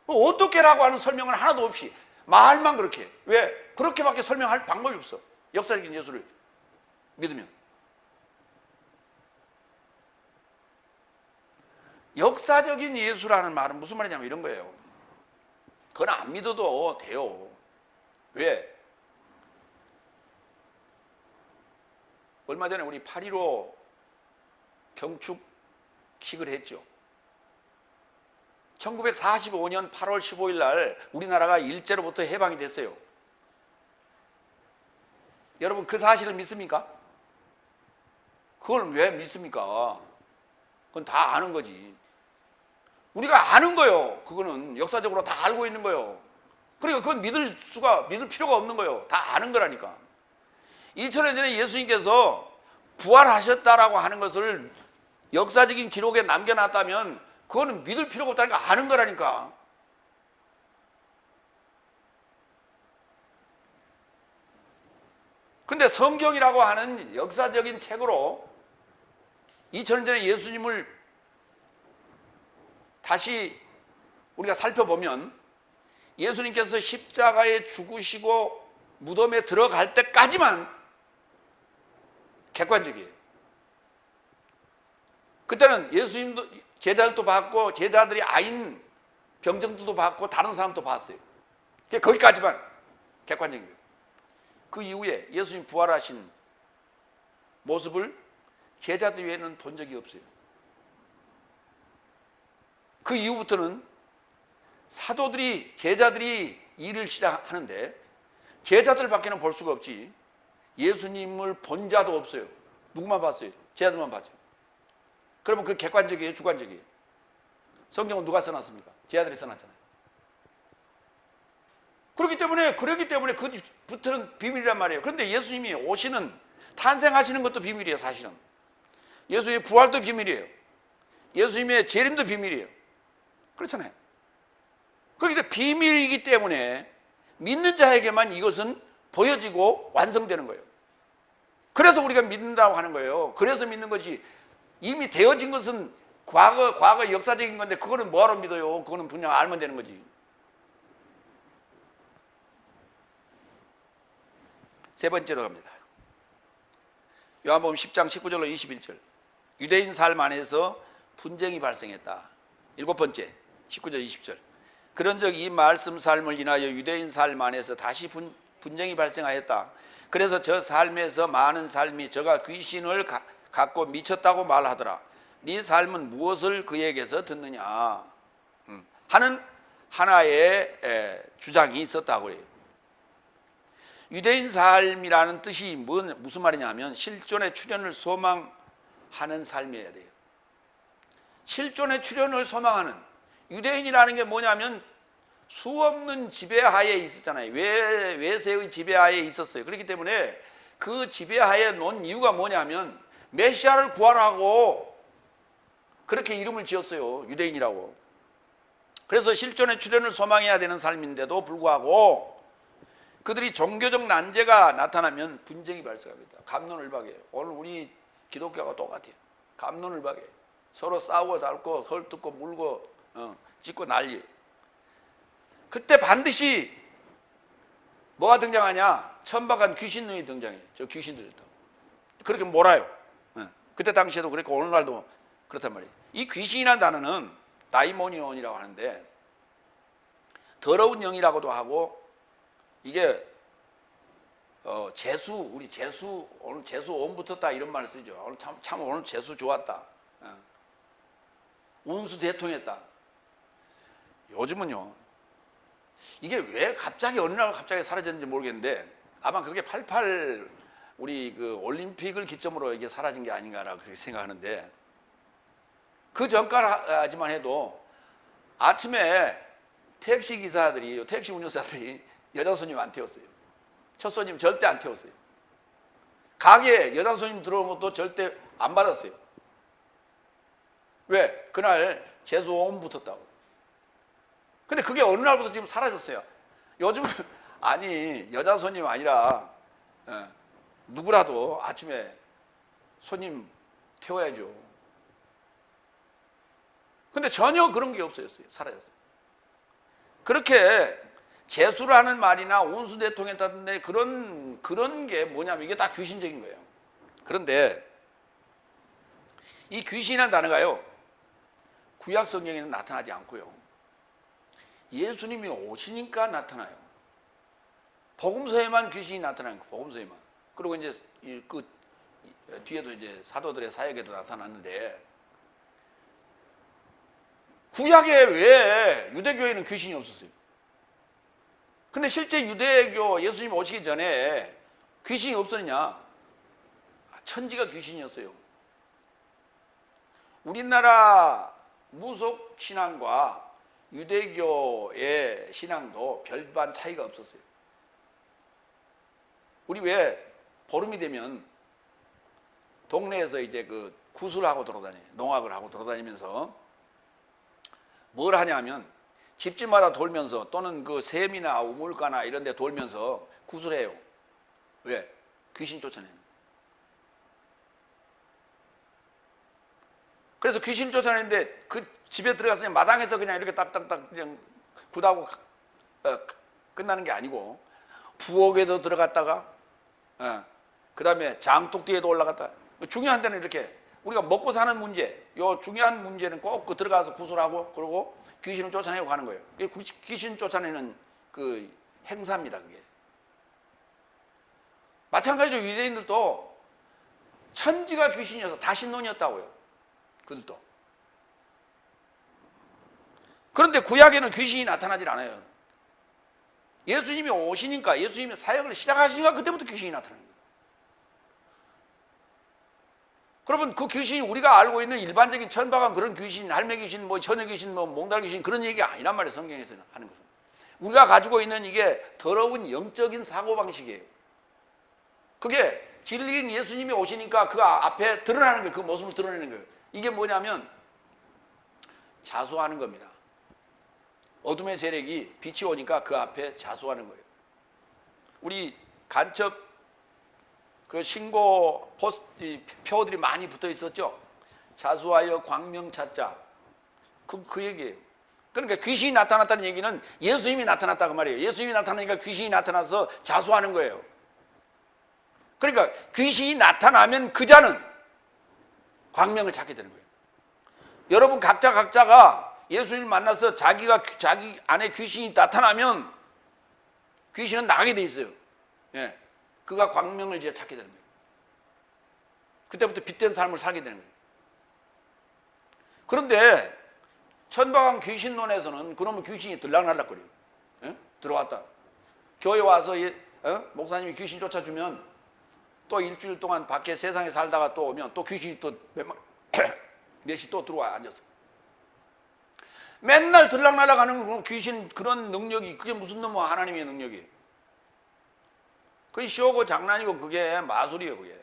어떻게라고 하는 설명은 하나도 없이 말만 그렇게. 왜? 그렇게밖에 설명할 방법이 없어. 역사적인 예수를 믿으면. 역사적인 예수라는 말은 무슨 말이냐면 이런 거예요. 그건 안 믿어도 돼요. 왜? 얼마 전에 우리 8.15 경축식을 했죠. 1945년 8월 15일 날 우리나라가 일제로부터 해방이 됐어요. 여러분 그 사실을 믿습니까? 그걸 왜 믿습니까? 그건 다 아는 거지. 우리가 아는 거예요. 그거는 역사적으로 다 알고 있는 거예요. 그러니까 그건 믿을 필요가 없는 거예요. 다 아는 거라니까. 2000년 전에 예수님께서 부활하셨다라고 하는 것을 역사적인 기록에 남겨놨다면 그거는 믿을 필요가 없다니까. 아는 거라니까. 근데 성경이라고 하는 역사적인 책으로 2000년 전에 예수님을 다시 우리가 살펴보면 예수님께서 십자가에 죽으시고 무덤에 들어갈 때까지만 객관적이에요. 그때는 예수님도 제자들도 봤고 제자들이 아인 병정들도 봤고 다른 사람도 봤어요. 거기까지만 객관적인 거예요. 그 이후에 예수님 부활하신 모습을 제자들 외에는 본 적이 없어요. 그 이후부터는 사도들이 제자들이 일을 시작하는데 제자들밖에는 볼 수가 없지 예수님을 본 자도 없어요. 누구만 봤어요? 제자들만 봤죠. 그러면 그 객관적이에요? 주관적이에요? 성경은 누가 써놨습니까? 제자들이 써놨잖아요. 그렇기 때문에 그부터는 비밀이란 말이에요. 그런데 예수님이 오시는 탄생하시는 것도 비밀이에요. 사실은 예수의 부활도 비밀이에요. 예수님의 재림도 비밀이에요. 그렇잖아요. 그렇기 때문에 비밀이기 때문에 믿는 자에게만 이것은 보여지고 완성되는 거예요. 그래서 우리가 믿는다고 하는 거예요. 그래서 믿는 거지. 이미 되어진 것은 과거 역사적인 건데 그거는 뭐하러 믿어요? 그거는 그냥 알면 되는 거지. 세 번째로 갑니다. 요한복음 10장 19절로 21절. 유대인 삶 안에서 분쟁이 발생했다. 일곱 번째 19절 20절. 그런즉 이 말씀 삶을 인하여 유대인 삶 안에서 다시 분쟁이 발생하였다. 그래서 저 삶에서 많은 삶이 저가 귀신을 갖고 미쳤다고 말하더라. 네 삶은 무엇을 그에게서 듣느냐 하는 하나의 주장이 있었다고 해요. 유대인 삶이라는 뜻이 무슨 말이냐면 실존의 출현을 소망하는 삶이어야 돼요. 실존의 출현을 소망하는 유대인이라는 게 뭐냐면 수없는 지배하에 있었잖아요. 외세의 지배하에 있었어요. 그렇기 때문에 그 지배하에 놓은 이유가 뭐냐면 메시아를 구하라고 그렇게 이름을 지었어요. 유대인이라고. 그래서 실존의 출현을 소망해야 되는 삶인데도 불구하고 그들이 종교적 난제가 나타나면 분쟁이 발생합니다. 갑론을박이에요. 오늘 우리 기독교가 똑같아요. 갑론을박이에요. 서로 싸우고 닳고 헐뜯고 물고 찍고 난리. 그때 반드시 뭐가 등장하냐? 천박한 귀신눈이 등장해. 저 귀신들이 그렇게 몰아요. 그때 당시에도 그랬고 오늘날도 그렇단 말이에요. 이 귀신이라는 단어는 다이모니온이라고 하는데 더러운 영이라고도 하고 이게 재수, 우리 재수, 오늘 재수 온 붙었다 이런 말을 쓰죠. 오늘 참 오늘 재수 좋았다. 운수 대통했다. 요즘은요, 이게 왜 갑자기 어느 날 갑자기 사라졌는지 모르겠는데 아마 그게 88 우리 그 올림픽을 기점으로 이게 사라진 게 아닌가라고 그렇게 생각하는데 그 전까지만 해도 아침에 택시 기사들이, 택시 운전사들이 여자 손님 안 태웠어요. 첫 손님 절대 안 태웠어요. 가게에 여자 손님 들어오는 것도 절대 안 받았어요. 왜? 그날 재수오음 붙었다고. 근데 그게 어느 날부터 지금 사라졌어요. 요즘은 아니 여자 손님 아니라 누구라도 아침에 손님 태워야죠. 근데 전혀 그런 게 없어졌어요. 사라졌어요. 그렇게 재수라는 말이나 운수대통했다던데 그런 게 뭐냐면 이게 다 귀신적인 거예요. 그런데 이 귀신이라는 단어가요, 구약 성경에는 나타나지 않고요, 예수님이 오시니까 나타나요. 복음서에만 귀신이 나타나는 거예요. 복음서에만. 그리고 이제 그 뒤에도 이제 사도들의 사역에도 나타났는데 구약에 왜 유대교회는 귀신이 없었어요? 근데 실제 유대교 예수님 오시기 전에 귀신이 없었느냐? 천지가 귀신이었어요. 우리나라 무속 신앙과 유대교의 신앙도 별반 차이가 없었어요. 우리 왜 보름이 되면 동네에서 이제 그 구슬을 하고 돌아다녀요. 농악을 하고 돌아다니면서 뭘 하냐면 집집마다 돌면서 또는 그 샘이나 우물가나 이런 데 돌면서 구슬해요. 왜? 귀신 쫓아내는. 그래서 귀신 쫓아내는데 그 집에 들어갔으니 마당에서 그냥 이렇게 딱딱딱 그냥 굿하고 끝나는 게 아니고 부엌에도 들어갔다가 그 다음에 장독대에도 올라갔다. 중요한 데는 이렇게 우리가 먹고 사는 문제, 요 중요한 문제는 꼭 그 들어가서 구슬하고 그러고 귀신을 쫓아내고 가는 거예요. 귀신 쫓아내는 그 행사입니다, 그게. 마찬가지로 유대인들도 천지가 귀신이어서 다 신론이었다고요. 그들도. 그런데 구약에는 귀신이 나타나질 않아요. 예수님이 오시니까, 예수님이 사역을 시작하시니까 그때부터 귀신이 나타나는 거예요. 여러분, 그 귀신이 우리가 알고 있는 일반적인 천박한 그런 귀신, 할매 귀신, 뭐 처녀 귀신, 뭐 몽달 귀신 그런 얘기가 아니란 말이에요. 성경에서는 하는 것은. 우리가 가지고 있는 이게 더러운 영적인 사고방식이에요. 그게 진리인 예수님이 오시니까 그 앞에 드러나는 거예요. 그 모습을 드러내는 거예요. 이게 뭐냐면 자수하는 겁니다. 어둠의 세력이 빛이 오니까 그 앞에 자수하는 거예요. 우리 간첩 그 신고 표들이 많이 붙어 있었죠. 자수하여 광명 찾자. 그 얘기예요. 그러니까 귀신이 나타났다는 얘기는 예수님이 나타났다 그 말이에요. 예수님이 나타나니까 귀신이 나타나서 자수하는 거예요. 그러니까 귀신이 나타나면 그 자는 광명을 찾게 되는 거예요. 여러분 각자가 예수님을 만나서 자기 안에 귀신이 나타나면 귀신은 나가게 돼 있어요. 예. 그가 광명을 이제 찾게 되는 거예요. 그때부터 빛된 삶을 살게 되는 거예요. 그런데 천박한 귀신론에서는 그러면 귀신이 들락날락거려요. 예? 들어왔다. 교회 와서 목사님이 귀신 쫓아주면 또 일주일 동안 밖에 세상에 살다가 또 오면 또 귀신이 또 몇이 또 들어와 앉았어. 맨날 들락날락하는 귀신 그런 능력이 그게 무슨 놈의 하나님의 능력이에요. 그게 쇼고 장난이고 그게 마술이에요. 그게.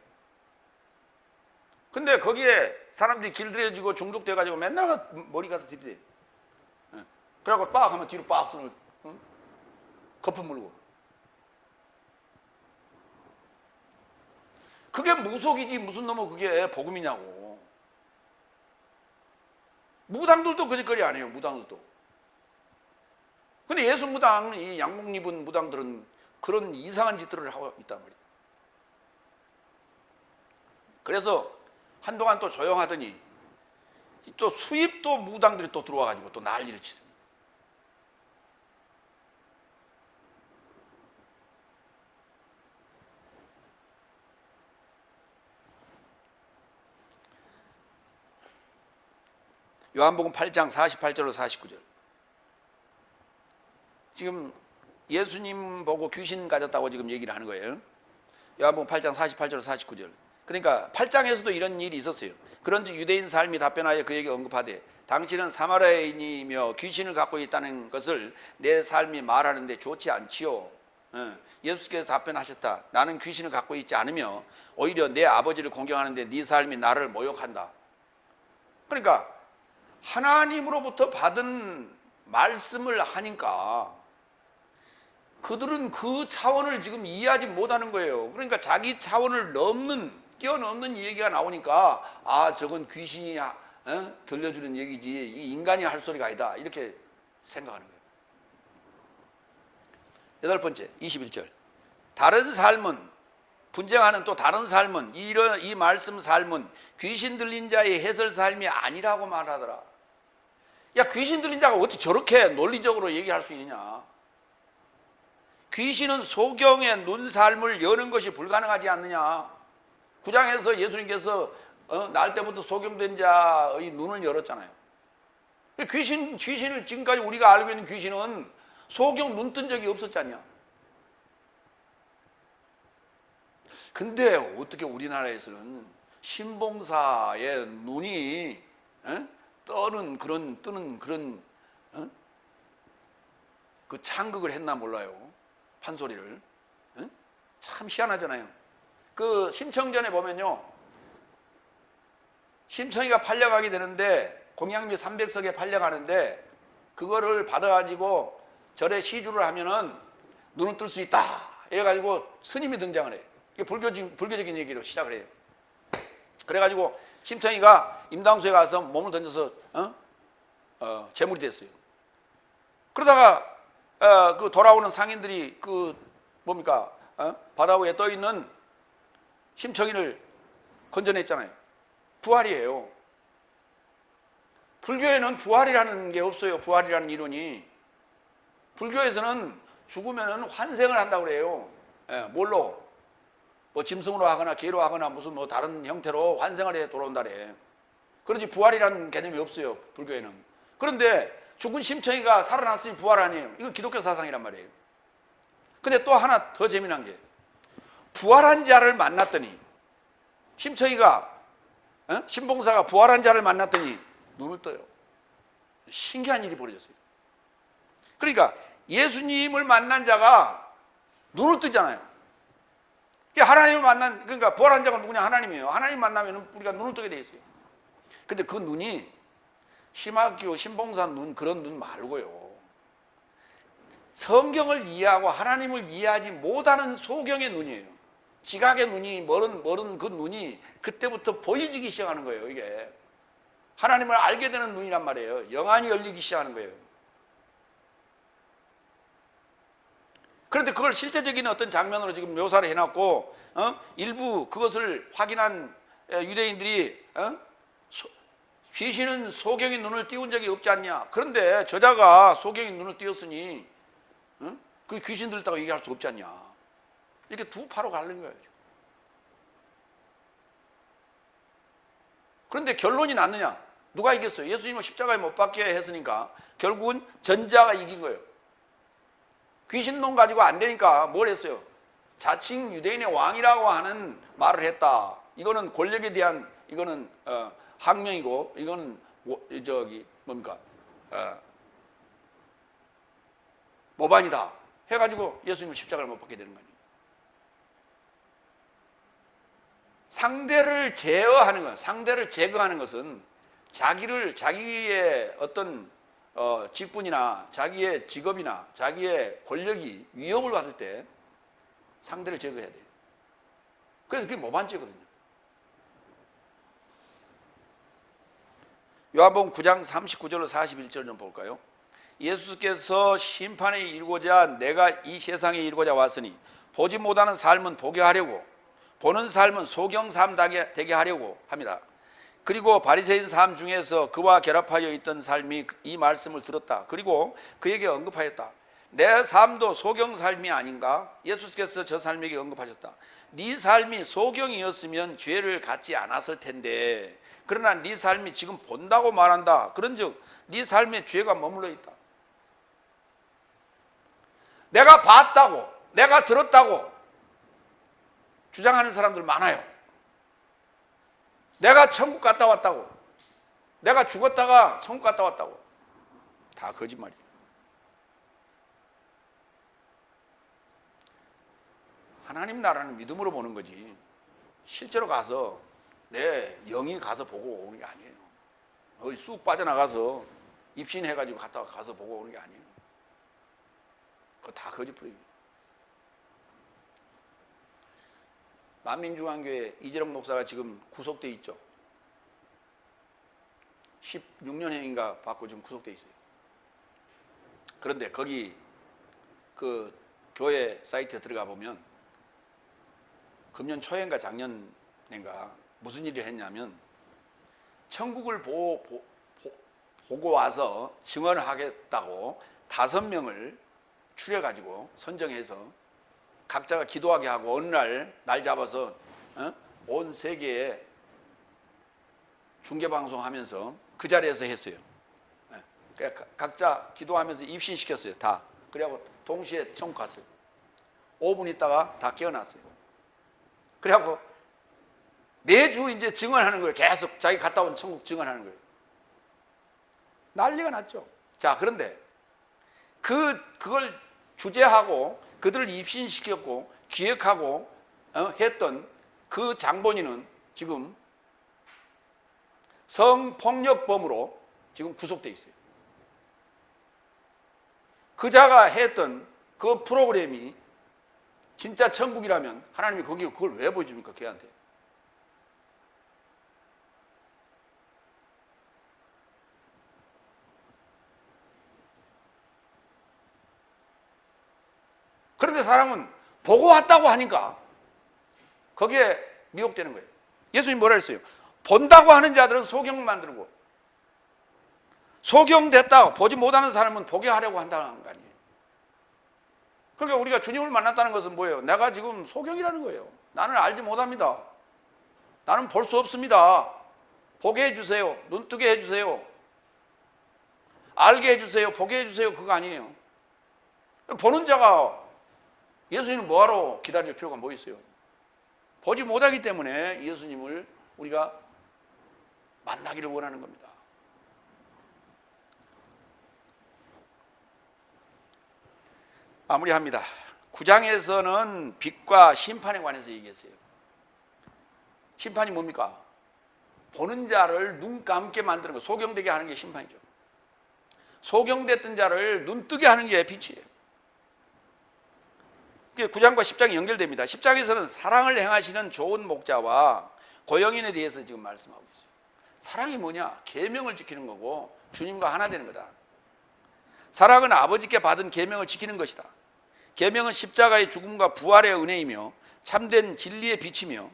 근데 거기에 사람들이 길들여지고 중독돼가지고 맨날 머리가 들이대. 그래갖고 빡 하면 뒤로 빡 손을 거품 물고. 그게 무속이지 무슨 놈의 그게 복음이냐고. 무당들도 거짓거리 안 해요. 무당들도. 근데 예수 무당, 이 양복 입은 무당들은 그런 이상한 짓들을 하고 있단 말이에요. 그래서 한동안 또 조용하더니 또 수입도 무당들이 또 들어와가지고 또 난리를 치더니. 요한복음 8장 48절로 49절. 지금 예수님 보고 귀신 가졌다고 지금 얘기를 하는 거예요. 요한복음 8장 48절 49절. 그러니까 8장에서도 이런 일이 있었어요. 그런지 유대인 삶이 답변하여 그에게 언급하되 당신은 사마리아인이며 귀신을 갖고 있다는 것을 내 삶이 말하는데 좋지 않지요. 예수께서 답변하셨다. 나는 귀신을 갖고 있지 않으며 오히려 내 아버지를 공경하는데 네 삶이 나를 모욕한다. 그러니까 하나님으로부터 받은 말씀을 하니까 그들은 그 차원을 지금 이해하지 못하는 거예요. 그러니까 자기 차원을 뛰어넘는 얘기가 나오니까 아, 저건 귀신이 들려주는 얘기지 이 인간이 할 소리가 아니다 이렇게 생각하는 거예요. 여덟 번째 21절. 다른 삶은 분쟁하는 또 다른 삶은 이 말씀 삶은 귀신 들린 자의 해설 삶이 아니라고 말하더라. 야, 귀신 들린 자가 어떻게 저렇게 논리적으로 얘기할 수 있느냐. 귀신은 소경의 눈삶을 여는 것이 불가능하지 않느냐. 9장에서 예수님께서 날 때부터 소경된 자의 눈을 열었잖아요. 귀신을 지금까지 우리가 알고 있는 귀신은 소경 눈 뜬 적이 없었지 않냐. 근데 어떻게 우리나라에서는 신봉사의 눈이 뜨는 그런 그 창극을 했나 몰라요. 판소리를. 참 희한하잖아요. 그 심청전에 보면요, 심청이가 팔려가게 되는데 공양미 300석에 팔려가는데 그거를 받아가지고 절에 시주를 하면은 눈을 뜰 수 있다 이래가지고 스님이 등장을 해요. 이게 불교적인 얘기로 시작을 해요. 그래가지고 심청이가 임당수에 가서 몸을 던져서 제물이 됐어요. 그러다가 그 돌아오는 상인들이 그 뭡니까 바다 위에 떠 있는 심청이를 건져냈잖아요. 부활이에요. 불교에는 부활이라는 게 없어요. 부활이라는 이론이. 불교에서는 죽으면 환생을 한다고 그래요. 뭘로? 뭐 짐승으로 하거나 개로 하거나 무슨 뭐 다른 형태로 환생을 해 돌아온다 그래. 그러지 부활이라는 개념이 없어요. 불교에는. 그런데 죽은 심청이가 살아났으니 부활 아니에요. 이건 기독교 사상이란 말이에요. 근데 또 하나 더 재미난 게 부활한 자를 만났더니 심청이가 신봉사가 부활한 자를 만났더니 눈을 떠요. 신기한 일이 벌어졌어요. 그러니까 예수님을 만난 자가 눈을 뜨잖아요. 하나님을 그러니까 부활한 자가 누구냐? 하나님이에요. 하나님 만나면 우리가 눈을 뜨게 돼 있어요. 근데 그 눈이 심학교 신봉사 눈 그런 눈 말고요. 성경을 이해하고 하나님을 이해하지 못하는 소경의 눈이에요. 지각의 눈이 멀은 그 눈이 그때부터 보여지기 시작하는 거예요. 이게 하나님을 알게 되는 눈이란 말이에요. 영안이 열리기 시작하는 거예요. 그런데 그걸 실제적인 어떤 장면으로 지금 묘사를 해놨고 일부 그것을 확인한 유대인들이 귀신은 소경의 눈을 띄운 적이 없지 않냐. 그런데 저자가 소경의 눈을 띄웠으니 그 귀신 들었다고 얘기할 수 없지 않냐. 이렇게 두 파로 갈린 거예요. 그런데 결론이 났느냐? 누가 이겼어요? 예수님을 십자가에 못 박게 했으니까 결국은 전자가 이긴 거예요. 귀신놈 가지고 안 되니까 뭘 했어요? 자칭 유대인의 왕이라고 하는 말을 했다. 이거는 권력에 대한 이거는 항명이고 이거는 뭡니까? 모반이다. 해가지고 예수님을 십자가를 못 박게 되는 거 아니에요. 상대를 제어하는 것, 상대를 제거하는 것은 자기의 어떤 직분이나 자기의 직업이나 자기의 권력이 위협을 받을 때 상대를 제거해야 돼요. 그래서 그게 모반죄거든요. 요한복음 9장 39절로 41절 좀 볼까요? 예수께서 심판에 이르고자 내가 이 세상에 이르고자 왔으니 보지 못하는 삶은 보게 하려고 보는 삶은 소경삶 되게 하려고 합니다. 그리고 바리새인 삶 중에서 그와 결합하여 있던 삶이 이 말씀을 들었다. 그리고 그에게 언급하였다. 내 삶도 소경 삶이 아닌가? 예수께서 저 삶에게 언급하셨다. 네 삶이 소경이었으면 죄를 갖지 않았을 텐데 그러나 네 삶이 지금 본다고 말한다. 그런즉 네 삶에 죄가 머물러 있다. 내가 봤다고 내가 들었다고 주장하는 사람들 많아요. 내가 천국 갔다 왔다고 내가 죽었다가 천국 갔다 왔다고 다 거짓말이에요. 하나님 나라는 믿음으로 보는 거지 실제로 가서 내 영이 가서 보고 오는 게 아니에요. 어디 쑥 빠져나가서 입신해가지고 가서 보고 오는 게 아니에요. 그거 다 거짓말이에요. 만민중앙교회 이재령 목사가 지금 구속돼 있죠. 16년형인가 받고 지금 구속돼 있어요. 그런데 거기 그 교회 사이트에 들어가 보면 금년 초인가 작년인가 무슨 일을 했냐면 천국을 보고 와서 증언을 하겠다고 5명을 추려가지고 선정해서 각자가 기도하게 하고 어느 날 잡아서 온 세계에 중계방송하면서 그 자리에서 했어요. 그러니까 각자 기도하면서 입신시켰어요. 다. 그래갖고 동시에 천국 갔어요. 5분 있다가 다 깨어났어요. 그래갖고 매주 이제 증언하는 거예요. 계속 자기 갔다 온 천국 증언하는 거예요. 난리가 났죠. 자, 그런데 그걸 주재하고 그들을 입신시켰고 기획하고 했던 그 장본인은 지금 성폭력범으로 지금 구속돼 있어요. 그자가 했던 그 프로그램이 진짜 천국이라면 하나님이 그걸 왜 보여줍니까? 걔한테. 그런데 사람은 보고 왔다고 하니까 거기에 미혹되는 거예요. 예수님 뭐라 했어요? 본다고 하는 자들은 소경 만들고 소경됐다 보지 못하는 사람은 보게 하려고 한다는 거 아니에요. 그러니까 우리가 주님을 만났다는 것은 뭐예요? 내가 지금 소경이라는 거예요. 나는 알지 못합니다. 나는 볼 수 없습니다. 보게 해주세요. 눈뜨게 해주세요. 알게 해주세요. 보게 해주세요. 그거 아니에요. 보는 자가 예수님을 뭐하러 기다릴 필요가 뭐 있어요? 보지 못하기 때문에 예수님을 우리가 만나기를 원하는 겁니다. 마무리합니다. 9장에서는 빛과 심판에 관해서 얘기했어요. 심판이 뭡니까? 보는 자를 눈 감게 만드는 거, 소경되게 하는 게 심판이죠. 소경됐던 자를 눈 뜨게 하는 게 빛이에요. 9장과 10장이 연결됩니다. 10장에서는 사랑을 행하시는 좋은 목자와 고영인에 대해서 지금 말씀하고 있어요. 사랑이 뭐냐? 계명을 지키는 거고 주님과 하나 되는 거다. 사랑은 아버지께 받은 계명을 지키는 것이다. 계명은 십자가의 죽음과 부활의 은혜이며 참된 진리의 빛이며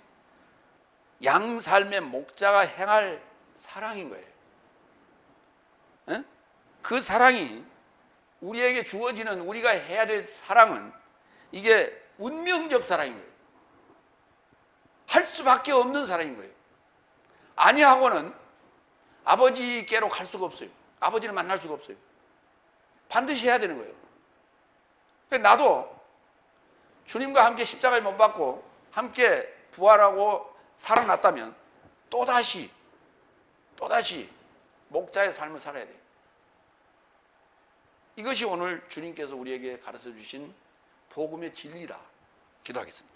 양 삶의 목자가 행할 사랑인 거예요. 에? 그 사랑이 우리에게 주어지는 우리가 해야 될 사랑은 이게 운명적 사랑인 거예요. 할 수밖에 없는 사랑인 거예요. 아니하고는 아버지께로 갈 수가 없어요. 아버지를 만날 수가 없어요. 반드시 해야 되는 거예요. 나도 주님과 함께 십자가에 못 박고 함께 부활하고 살아났다면 또다시 목자의 삶을 살아야 돼요. 이것이 오늘 주님께서 우리에게 가르쳐 주신 복음의 진리라. 기도하겠습니다.